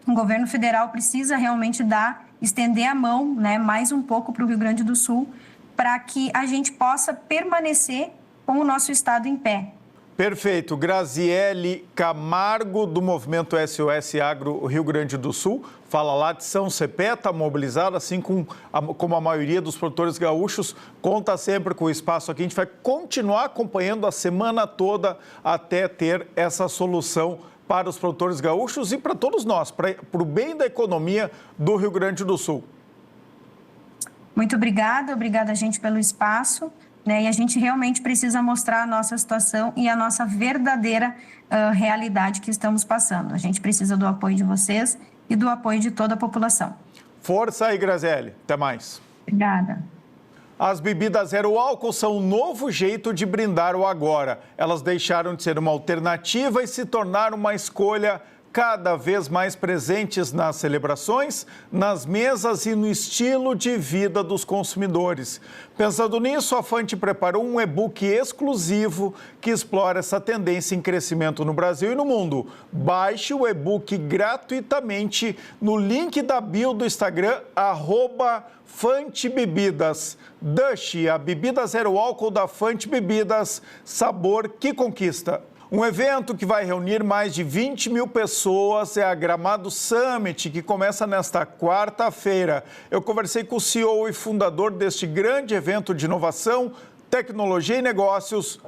O governo federal precisa realmente estender a mão, né, mais um pouco para o Rio Grande do Sul, para que a gente possa permanecer com o nosso estado em pé. Perfeito. Graziele Camargo, do Movimento SOS Agro Rio Grande do Sul, fala lá de São Cepé, está mobilizada, assim como a maioria dos produtores gaúchos, conta sempre com o espaço aqui. A gente vai continuar acompanhando a semana toda até ter essa solução para os produtores gaúchos e para todos nós, para o bem da economia do Rio Grande do Sul. Muito obrigada, gente, pelo espaço, né? E a gente realmente precisa mostrar a nossa situação e a nossa verdadeira realidade que estamos passando. A gente precisa do apoio de vocês e do apoio de toda a população. Força aí, Graziele. Até mais. Obrigada. As bebidas zero álcool são um novo jeito de brindar o agora. Elas deixaram de ser uma alternativa e se tornaram uma escolha cada vez mais presentes nas celebrações, nas mesas e no estilo de vida dos consumidores. Pensando nisso, a Fante preparou um e-book exclusivo que explora essa tendência em crescimento no Brasil e no mundo. Baixe o e-book gratuitamente no link da bio do Instagram, @Fante Bebidas. Dush, a bebida zero álcool da Fante Bebidas, sabor que conquista. Um evento que vai reunir mais de 20 mil pessoas é a Gramado Summit, que começa nesta quarta-feira. Eu conversei com o CEO e fundador deste grande evento de inovação, tecnologia e negócios.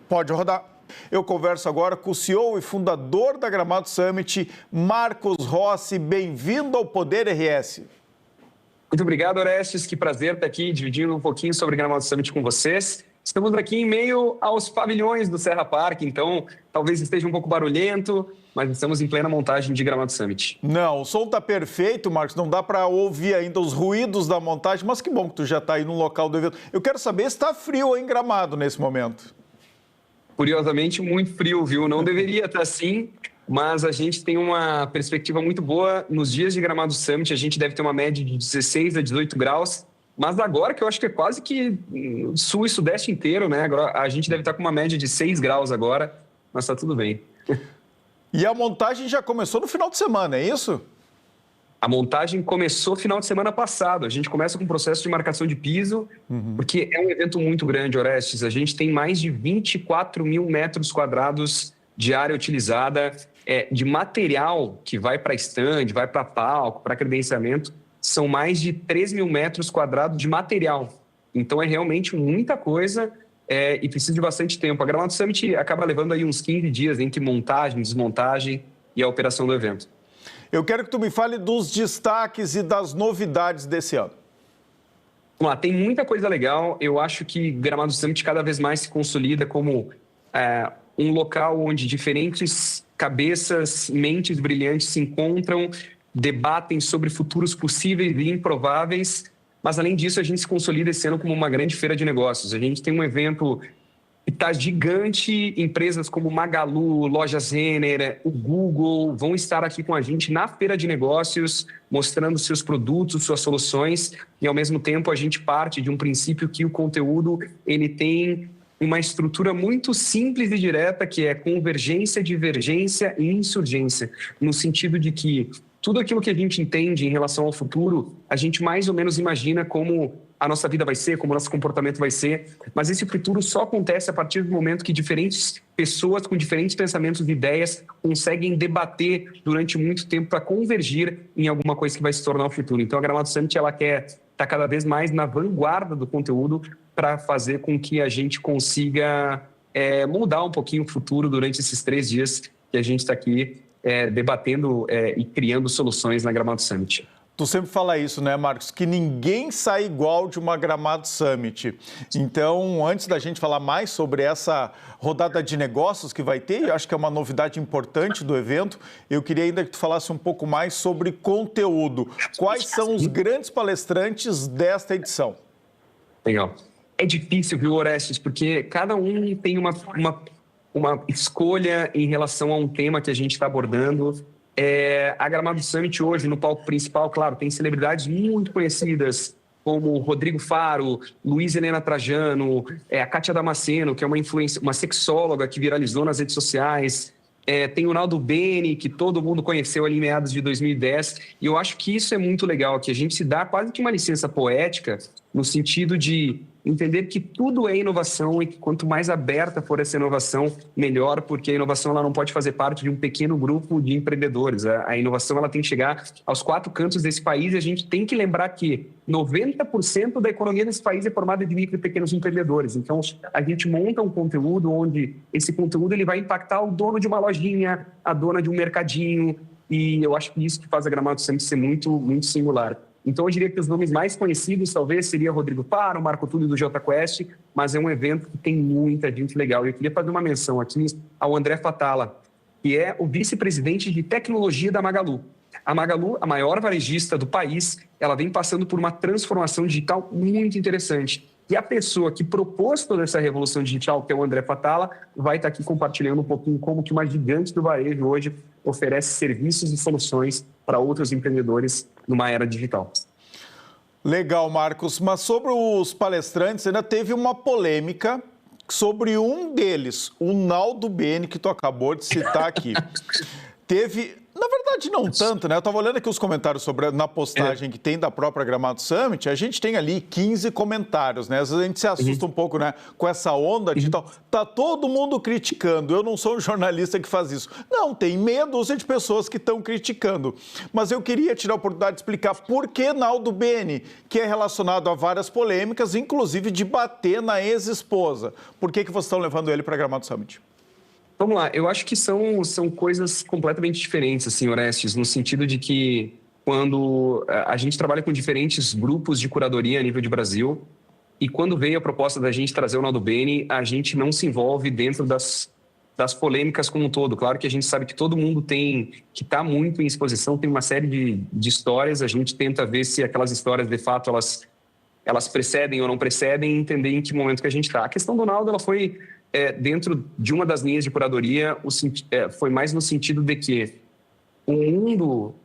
Pode rodar. Eu converso agora com o CEO e fundador da Gramado Summit, Marcos Rossi. Bem-vindo ao Poder RS. Muito obrigado, Orestes. Que prazer estar aqui dividindo um pouquinho sobre Gramado Summit com vocês. Estamos aqui em meio aos pavilhões do Serra Parque, então talvez esteja um pouco barulhento, mas estamos em plena montagem de Gramado Summit. Não, o som está perfeito, Marcos, não dá para ouvir ainda os ruídos da montagem, mas que bom que tu já está aí no local do evento. Eu quero saber se está frio em Gramado nesse momento. Curiosamente, muito frio, viu? Não deveria estar assim, mas a gente tem uma perspectiva muito boa. Nos dias de Gramado Summit, a gente deve ter uma média de 16 a 18 graus, mas agora, que eu acho que é quase que sul e sudeste inteiro, né? Agora a gente deve estar com uma média de 6 graus agora, mas está tudo bem. E a montagem já começou no final de semana, é isso? A montagem começou final de semana passado. A gente começa com um processo de marcação de piso, porque é um evento muito grande, Orestes. A gente tem mais de 24 mil metros quadrados de área utilizada, de material que vai para stand, vai para palco, para credenciamento. São mais de 3 mil metros quadrados de material. Então, é realmente muita coisa e precisa de bastante tempo. A Gramado Summit acaba levando aí uns 15 dias entre montagem, desmontagem e a operação do evento. Eu quero que tu me fale dos destaques e das novidades desse ano. Vamos lá, tem muita coisa legal. Eu acho que Gramado Summit cada vez mais se consolida como um local onde diferentes cabeças, mentes brilhantes se encontram, debatem sobre futuros possíveis e improváveis, mas além disso a gente se consolida esse ano como uma grande feira de negócios. A gente tem um evento que está gigante, empresas como Magalu, Loja Renner, o Google vão estar aqui com a gente na feira de negócios, mostrando seus produtos, suas soluções, e ao mesmo tempo a gente parte de um princípio que o conteúdo ele tem uma estrutura muito simples e direta, que é convergência, divergência e insurgência, no sentido de que tudo aquilo que a gente entende em relação ao futuro, a gente mais ou menos imagina como a nossa vida vai ser, como o nosso comportamento vai ser, mas esse futuro só acontece a partir do momento que diferentes pessoas com diferentes pensamentos e ideias conseguem debater durante muito tempo para convergir em alguma coisa que vai se tornar o futuro. Então, a Gramado Summit ela quer estar cada vez mais na vanguarda do conteúdo para fazer com que a gente consiga mudar um pouquinho o futuro durante esses 3 dias que a gente está aqui debatendo e criando soluções na Gramado Summit. Tu sempre fala isso, né, Marcos? Que ninguém sai igual de uma Gramado Summit. Então, antes da gente falar mais sobre essa rodada de negócios que vai ter, eu acho que é uma novidade importante do evento, eu queria ainda que tu falasse um pouco mais sobre conteúdo. Quais são os grandes palestrantes desta edição? Legal. É difícil, viu, Orestes? Porque cada um tem uma escolha em relação a um tema que a gente está abordando. A Gramado Summit hoje, no palco principal, claro, tem celebridades muito conhecidas, como Rodrigo Faro, Luiz Helena Trajano, a Kátia Damasceno, que é uma sexóloga que viralizou nas redes sociais. Tem o Naldo Beni, que todo mundo conheceu ali em meados de 2010. E eu acho que isso é muito legal, que a gente se dá quase que uma licença poética, no sentido de entender que tudo é inovação e que quanto mais aberta for essa inovação, melhor, porque a inovação ela não pode fazer parte de um pequeno grupo de empreendedores. A inovação ela tem que chegar aos 4 cantos desse país e a gente tem que lembrar que 90% da economia desse país é formada de micro e pequenos empreendedores. Então, a gente monta um conteúdo onde esse conteúdo ele vai impactar o dono de uma lojinha, a dona de um mercadinho, e eu acho que isso que faz a Gramado Summit ser muito, muito singular. Então, eu diria que os nomes mais conhecidos, talvez, seria Rodrigo Faro, Marco Túlio do JQuest, mas é um evento que tem muita gente legal. Eu queria fazer uma menção aqui ao André Fatala, que é o vice-presidente de tecnologia da Magalu. A Magalu, a maior varejista do país, ela vem passando por uma transformação digital muito interessante. E a pessoa que propôs toda essa revolução digital, que é o André Fatala, vai estar aqui compartilhando um pouquinho como que uma gigante do varejo hoje oferece serviços e soluções para outros empreendedores numa era digital. Legal, Marcos. Mas sobre os palestrantes, ainda teve uma polêmica sobre um deles, o Naldo Bene, que tu acabou de citar aqui. Na verdade, não tanto, né? Eu estava olhando aqui os comentários na postagem que tem da própria Gramado Summit, a gente tem ali 15 comentários, né? Às vezes a gente se assusta um pouco, né? Com essa onda digital. Tá todo mundo criticando, eu não sou um jornalista que faz isso. Não, tem meia dúzia de pessoas que estão criticando. Mas eu queria tirar a oportunidade de explicar por que Naldo Bene, que é relacionado a várias polêmicas, inclusive de bater na ex-esposa. Por que vocês estão levando ele para a Gramado Summit? Vamos lá, eu acho que são coisas completamente diferentes, assim, Orestes, no sentido de que quando a gente trabalha com diferentes grupos de curadoria a nível de Brasil, e quando veio a proposta da gente trazer o Naldo Bene, a gente não se envolve dentro das polêmicas como um todo. Claro que a gente sabe que todo mundo que está muito em exposição, tem uma série de histórias, a gente tenta ver se aquelas histórias, de fato, elas precedem ou não precedem e entender em que momento que a gente está. A questão do Naldo, ela foi... dentro de uma das linhas de curadoria, foi mais no sentido de que o mundo...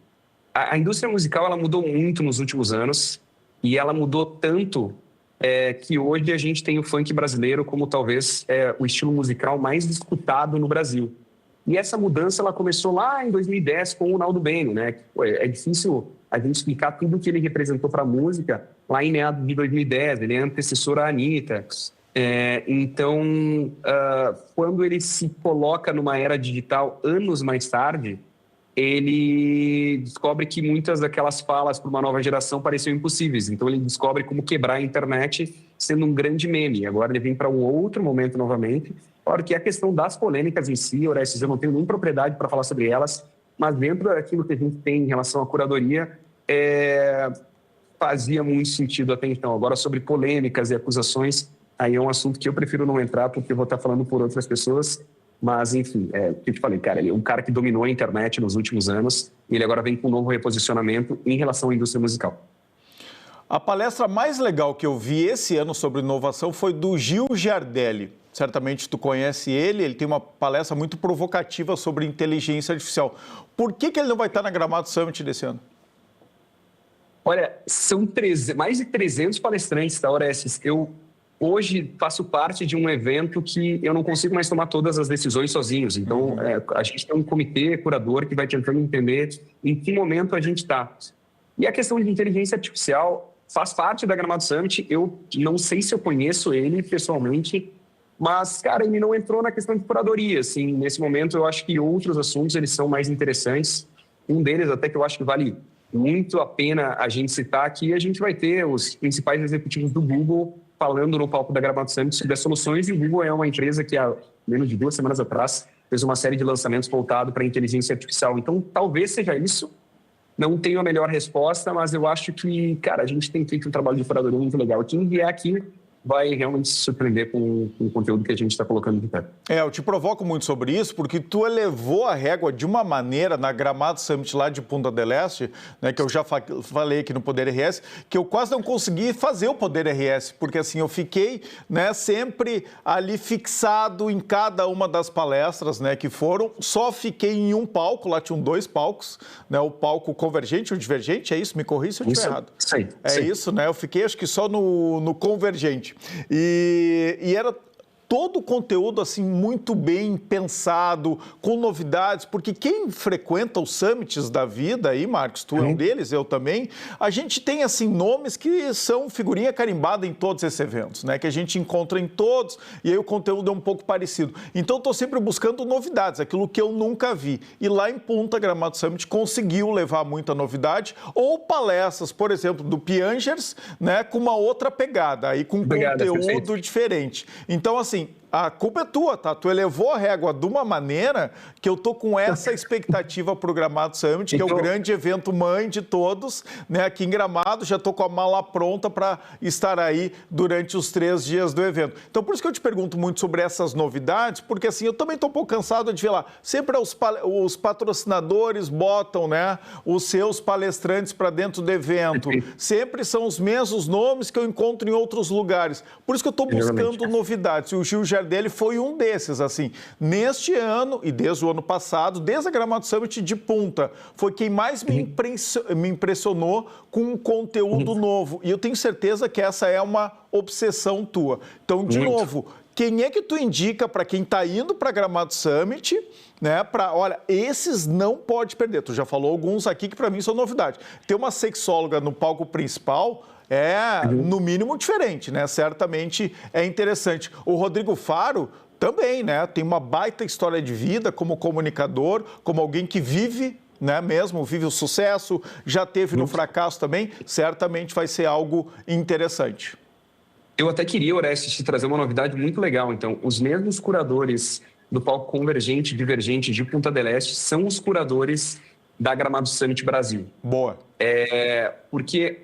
A indústria musical ela mudou muito nos últimos anos e ela mudou tanto que hoje a gente tem o funk brasileiro como talvez o estilo musical mais disputado no Brasil. E essa mudança ela começou lá em 2010 com o Naldo Bene, né? É difícil a gente explicar tudo o que ele representou para a música lá em meados de 2010. Ele é antecessor à Anitta. Então, quando ele se coloca numa era digital anos mais tarde, ele descobre que muitas daquelas falas para uma nova geração pareciam impossíveis. Então, ele descobre como quebrar a internet sendo um grande meme. Agora ele vem para um outro momento novamente. Claro que a questão das polêmicas em si, Orestes, eu não tenho nem propriedade para falar sobre elas, mas dentro daquilo que a gente tem em relação à curadoria, fazia muito sentido até então. Agora, sobre polêmicas e acusações, aí é um assunto que eu prefiro não entrar, porque eu vou estar falando por outras pessoas. Mas, enfim, o que eu te falei, cara, ele é um cara que dominou a internet nos últimos anos e ele agora vem com um novo reposicionamento em relação à indústria musical. A palestra mais legal que eu vi esse ano sobre inovação foi do Gil Giardelli. Certamente tu conhece ele tem uma palestra muito provocativa sobre inteligência artificial. Por que ele não vai estar na Gramado Summit desse ano? Olha, são mais de 300 palestrantes, tá, Orestes? Eu hoje faço parte de um evento que eu não consigo mais tomar todas as decisões sozinhos. Então, a gente tem um comitê curador que vai tentando entender em que momento a gente está. E a questão de inteligência artificial faz parte da Gramado Summit. Eu não sei se eu conheço ele pessoalmente, mas, cara, ele não entrou na questão de curadoria. Assim, nesse momento, eu acho que outros assuntos eles são mais interessantes. Um deles, até que eu acho que vale muito a pena a gente citar aqui, a gente vai ter os principais executivos do Google falando no palco da Gramado Summit sobre as soluções. E o Google é uma empresa que, há menos de 2 semanas atrás, fez uma série de lançamentos voltados para a inteligência artificial. Então, talvez seja isso. Não tenho a melhor resposta, mas eu acho que, cara, a gente tem feito um trabalho de curadoria muito legal. Quem vier aqui vai realmente se surpreender com o conteúdo que a gente está colocando de pé. Eu te provoco muito sobre isso, porque tu elevou a régua de uma maneira na Gramado Summit lá de Punta del Este, né, que eu já falei aqui no Poder RS, que eu quase não consegui fazer o Poder RS, porque assim, eu fiquei, né, sempre ali fixado em cada uma das palestras, né, que foram, só fiquei em um palco, lá tinham 2 palcos, né, o palco convergente e o divergente, é isso? Me corri se eu estiver errado. Isso, isso, né, eu fiquei acho que só no convergente. E era todo o conteúdo assim muito bem pensado, com novidades, porque quem frequenta os summits da vida aí, Marcos, tu é um deles, eu também, a gente tem assim nomes que são figurinha carimbada em todos esses eventos, né? Que a gente encontra em todos e aí o conteúdo é um pouco parecido. Então estou sempre buscando novidades, aquilo que eu nunca vi. E lá em Punta, Gramado Summit conseguiu levar muita novidade, ou palestras, por exemplo, do Piangers, né? Com uma outra pegada, aí com conteúdo diferente. Então assim, A culpa é tua, tá? Tu elevou a régua de uma maneira que eu tô com essa expectativa pro Gramado Summit, que é o grande evento mãe de todos, né? Aqui em Gramado, já tô com a mala pronta para estar aí durante os 3 dias do evento. Então, por isso que eu te pergunto muito sobre essas novidades, porque assim, eu também tô um pouco cansado de ver lá. Sempre os patrocinadores botam, né, os seus palestrantes para dentro do evento. Sempre são os mesmos nomes que eu encontro em outros lugares. Por isso que eu tô buscando novidades. E o Gil Giardelli foi um desses, assim. Neste ano, e desde o ano passado, desde a Gramado Summit de Punta, foi quem mais me impressionou com um conteúdo novo. E eu tenho certeza que essa é uma obsessão tua. Então, de novo, quem é que tu indica para quem está indo para a Gramado Summit, né? Olha, esses não pode perder. Tu já falou alguns aqui que para mim são novidade. Ter uma sexóloga no palco principal é, no mínimo, diferente, né? Certamente é interessante. O Rodrigo Faro também, né? Tem uma baita história de vida como comunicador, como alguém que vive, né? Mesmo vive o sucesso, já teve no fracasso também. Certamente vai ser algo interessante. Eu até queria, Orestes, te trazer uma novidade muito legal. Então, os mesmos curadores do palco Convergente e Divergente de Punta del Este são os curadores da Gramado Summit Brasil. Boa. Porque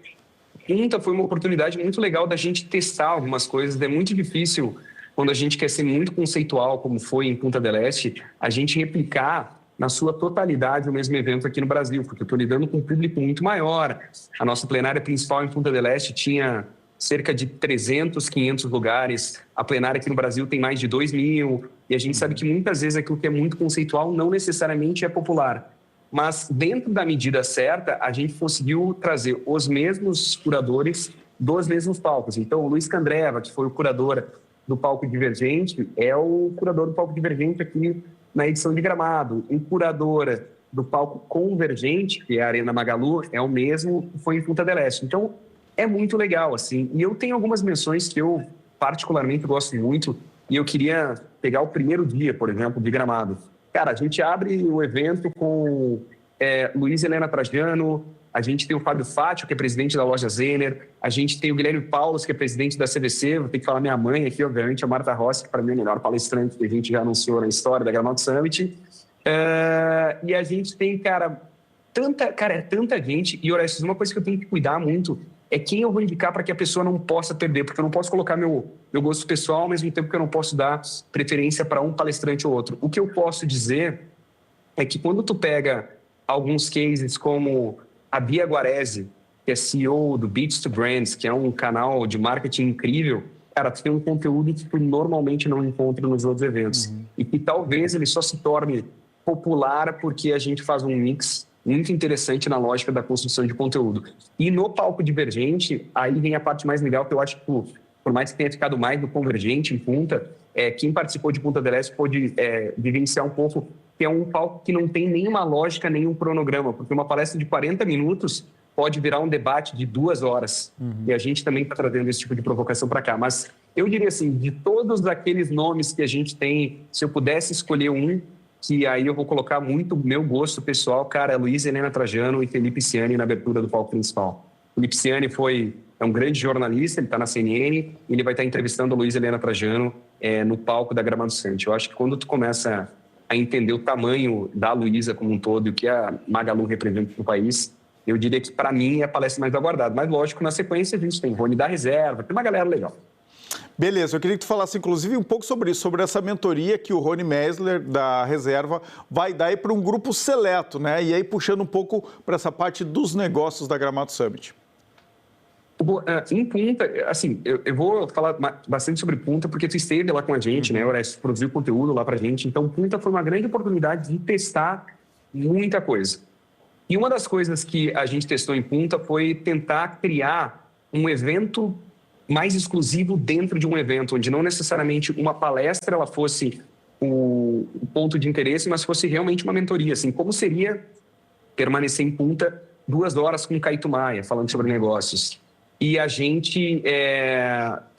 Punta foi uma oportunidade muito legal da gente testar algumas coisas. É muito difícil, quando a gente quer ser muito conceitual, como foi em Punta del Este, a gente replicar na sua totalidade o mesmo evento aqui no Brasil, porque eu estou lidando com um público muito maior. A nossa plenária principal em Punta del Este tinha cerca de 300, 500 lugares. A plenária aqui no Brasil tem mais de 2.000. E a gente sabe que muitas vezes aquilo que é muito conceitual não necessariamente é popular. Mas dentro da medida certa, a gente conseguiu trazer os mesmos curadores dos mesmos palcos. Então, o Luiz Candreva, que foi o curador do palco Divergente, é o curador do palco Divergente aqui na edição de Gramado. O curador do palco Convergente, que é a Arena Magalu, é o mesmo que foi em Punta del Este. Então, é muito legal, assim. E eu tenho algumas menções que eu particularmente gosto muito, e eu queria pegar o primeiro dia, por exemplo, de Gramado. Cara, a gente abre o evento com Luiz Helena Trajano, a gente tem o Fábio Fátio, que é presidente da loja Zener, a gente tem o Guilherme Paulos, que é presidente da CVC, vou ter que falar minha mãe aqui, obviamente, a Marta Rossi, que para mim é a melhor palestrante que a gente já anunciou na história da Gramado Summit. E a gente tem, tanta gente, e Orestes, uma coisa que eu tenho que cuidar muito é quem eu vou indicar para que a pessoa não possa perder, porque eu não posso colocar meu gosto pessoal ao mesmo tempo que eu não posso dar preferência para um palestrante ou outro. O que eu posso dizer é que quando tu pega alguns cases como a Bia Guarese, que é CEO do Beats to Brands, que é um canal de marketing incrível, cara, tu tem um conteúdo que tu normalmente não encontra nos outros eventos. E que talvez ele só se torne popular porque a gente faz um mix muito interessante na lógica da construção de conteúdo. E no palco Divergente, aí vem a parte mais legal, que eu acho que, por mais que tenha ficado mais no Convergente, em Punta, quem participou de Punta del Este pôde vivenciar um pouco, que é um palco que não tem nenhuma lógica, nenhum cronograma, porque uma palestra de 40 minutos pode virar um debate de 2 horas. E a gente também está trazendo esse tipo de provocação para cá. Mas eu diria assim, de todos aqueles nomes que a gente tem, se eu pudesse escolher um, que aí eu vou colocar muito meu gosto pessoal, cara, é Luiz Helena Trajano e Felipe Ciani na abertura do palco principal. Felipe Ciani é um grande jornalista, ele está na CNN, e ele vai estar entrevistando a Luiz Helena Trajano no palco da Gramado Summit. Eu acho que quando tu começa a entender o tamanho da Luísa como um todo e o que a Magalu representa no país, eu diria que, para mim, é a palestra mais aguardada. Mas, lógico, na sequência a gente tem Rony da Reserva, tem uma galera legal. Beleza, eu queria que tu falasse, inclusive, um pouco sobre isso, sobre essa mentoria que o Rony Meisler, da Reserva, vai dar aí para um grupo seleto, né? E aí puxando um pouco para essa parte dos negócios da Gramado Summit. Em Punta, assim, eu vou falar bastante sobre Punta, porque tu esteve lá com a gente, né, Orestes, produziu conteúdo lá pra gente. Então, Punta foi uma grande oportunidade de testar muita coisa. E uma das coisas que a gente testou em Punta foi tentar criar um evento mais exclusivo dentro de um evento, onde não necessariamente uma palestra ela fosse o ponto de interesse, mas fosse realmente uma mentoria. Assim, como seria permanecer em Punta 2 horas com o Caíto Maia, falando sobre negócios. E a gente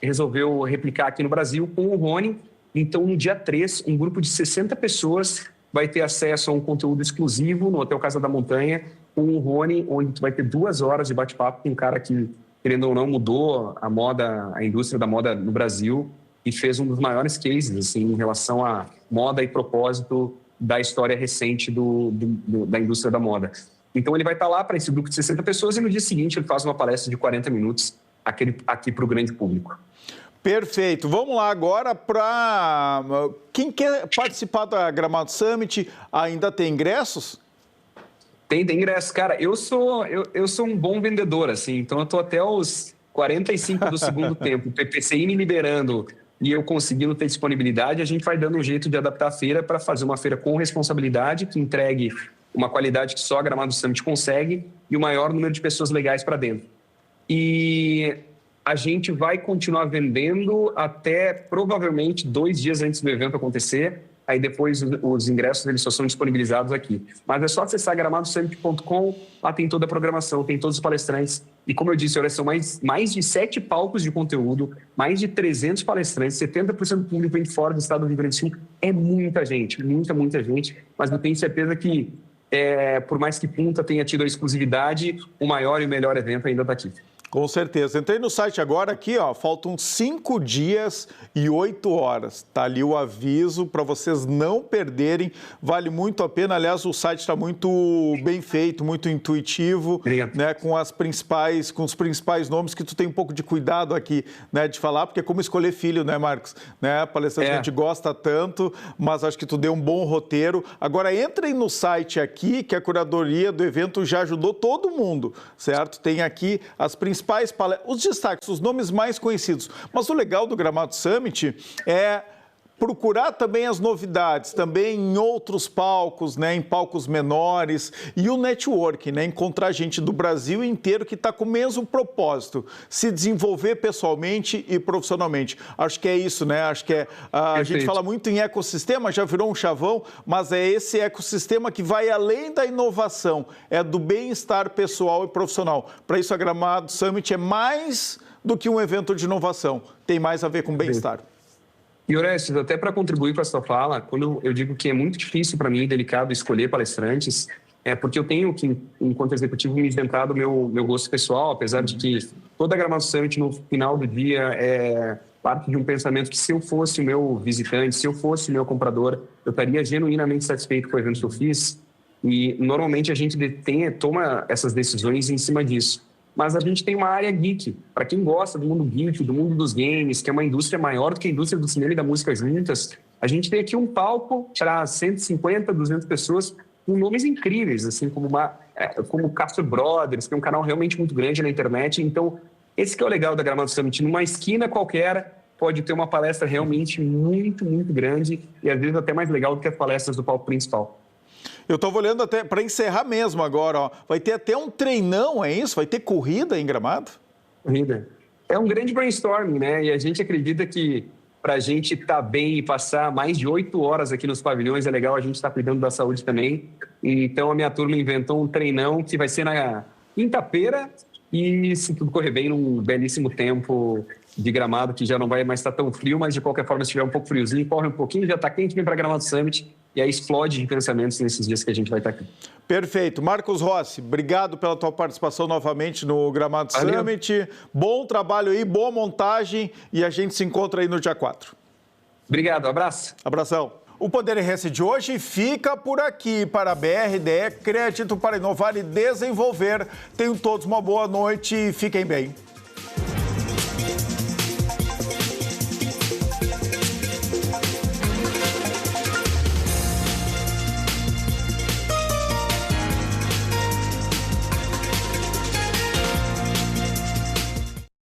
resolveu replicar aqui no Brasil com o Rony. Então, no dia 3, um grupo de 60 pessoas vai ter acesso a um conteúdo exclusivo no Hotel Casa da Montanha, com o Rony, onde tu vai ter 2 horas de bate-papo com um cara que, querendo ou não, mudou a indústria da moda no Brasil. e fez um dos maiores cases assim, em relação a moda e propósito da história recente da indústria da moda. Então, ele vai estar lá para esse grupo de 60 pessoas e no dia seguinte ele faz uma palestra de 40 minutos aqui para o grande público. Perfeito. Vamos lá agora para... Quem quer participar da Gramado Summit, ainda tem ingressos? Tem ingressos. Cara, eu sou um bom vendedor, assim, então eu estou até os 45 do segundo tempo, o PPCI me liberando e eu conseguindo ter disponibilidade, a gente vai dando um jeito de adaptar a feira para fazer uma feira com responsabilidade, que entregue uma qualidade que só a Gramado Summit consegue e o maior número de pessoas legais para dentro. E a gente vai continuar vendendo até provavelmente 2 dias antes do evento acontecer. Aí depois os ingressos eles só são disponibilizados aqui. Mas é só acessar gramadosummit.com, lá tem toda a programação, tem todos os palestrantes. E como eu disse, olha, são mais de 7 palcos de conteúdo, mais de 300 palestrantes, 70% do público vem de fora do estado do Rio Grande do Sul. É muita gente, muita gente. Mas eu tenho certeza que, por mais que Punta tenha tido a exclusividade, o maior e o melhor evento ainda está aqui. Com certeza. Entrei no site agora aqui, ó, faltam 5 dias e 8 horas. Tá ali o aviso para vocês não perderem. Vale muito a pena. Aliás, o site está muito bem feito, muito intuitivo, né, com os principais nomes que tu tem um pouco de cuidado aqui, né, de falar, porque é como escolher filho, né, Marcos? Né, palestrante que a gente gosta tanto, mas acho que tu deu um bom roteiro. Agora, entrem no site aqui, que a curadoria do evento já ajudou todo mundo, certo? Tem aqui as principais palestras, os destaques, os nomes mais conhecidos. Mas o legal do Gramado Summit é procurar também as novidades, também em outros palcos, né, em palcos menores, e o networking, né, encontrar gente do Brasil inteiro que está com o mesmo propósito, se desenvolver pessoalmente e profissionalmente. Acho que é isso, né? Acho que a gente fala muito em ecossistema, já virou um chavão, mas é esse ecossistema que vai além da inovação, é do bem-estar pessoal e profissional. Para isso, a Gramado Summit é mais do que um evento de inovação, tem mais a ver com bem-estar. E, Orestes, até para contribuir com a sua fala, quando eu digo que é muito difícil para mim, delicado, escolher palestrantes, é porque eu tenho que, enquanto executivo, me isentar do meu gosto pessoal, apesar de que toda a Gramado Summit, no final do dia, é parte de um pensamento que se eu fosse o meu visitante, se eu fosse o meu comprador, eu estaria genuinamente satisfeito com o evento que eu fiz. E, normalmente, a gente toma essas decisões em cima disso. Mas a gente tem uma área geek. Para quem gosta do mundo geek, do mundo dos games, que é uma indústria maior do que a indústria do cinema e da música juntas, a gente tem aqui um palco para 150, 200 pessoas com nomes incríveis, assim como o Castro Brothers, que é um canal realmente muito grande na internet. Então, esse que é o legal da Gramado Summit. Numa esquina qualquer, pode ter uma palestra realmente muito grande e, às vezes, até mais legal do que as palestras do palco principal. Eu estava olhando até, para encerrar mesmo agora, ó, vai ter até um treinão, é isso? Vai ter corrida em Gramado? Corrida. É um grande brainstorming, né? E a gente acredita que para a gente estar bem e passar mais de 8 horas aqui nos pavilhões, é legal a gente estar cuidando da saúde também. Então, a minha turma inventou um treinão que vai ser na quinta-feira e, se tudo correr bem, num belíssimo tempo de Gramado, que já não vai mais estar tão frio, mas de qualquer forma, se tiver um pouco friozinho, corre um pouquinho, já está quente, vem para Gramado Summit e aí explode de pensamentos nesses dias que a gente vai estar aqui. Perfeito. Marcos Rossi, obrigado pela tua participação novamente no Gramado Summit. Bom trabalho aí, boa montagem e a gente se encontra aí no dia 4. Obrigado, abraço. Abração. O Poder RS de hoje fica por aqui. Para a BRDE, crédito para inovar e desenvolver. Tenham todos uma boa noite e fiquem bem.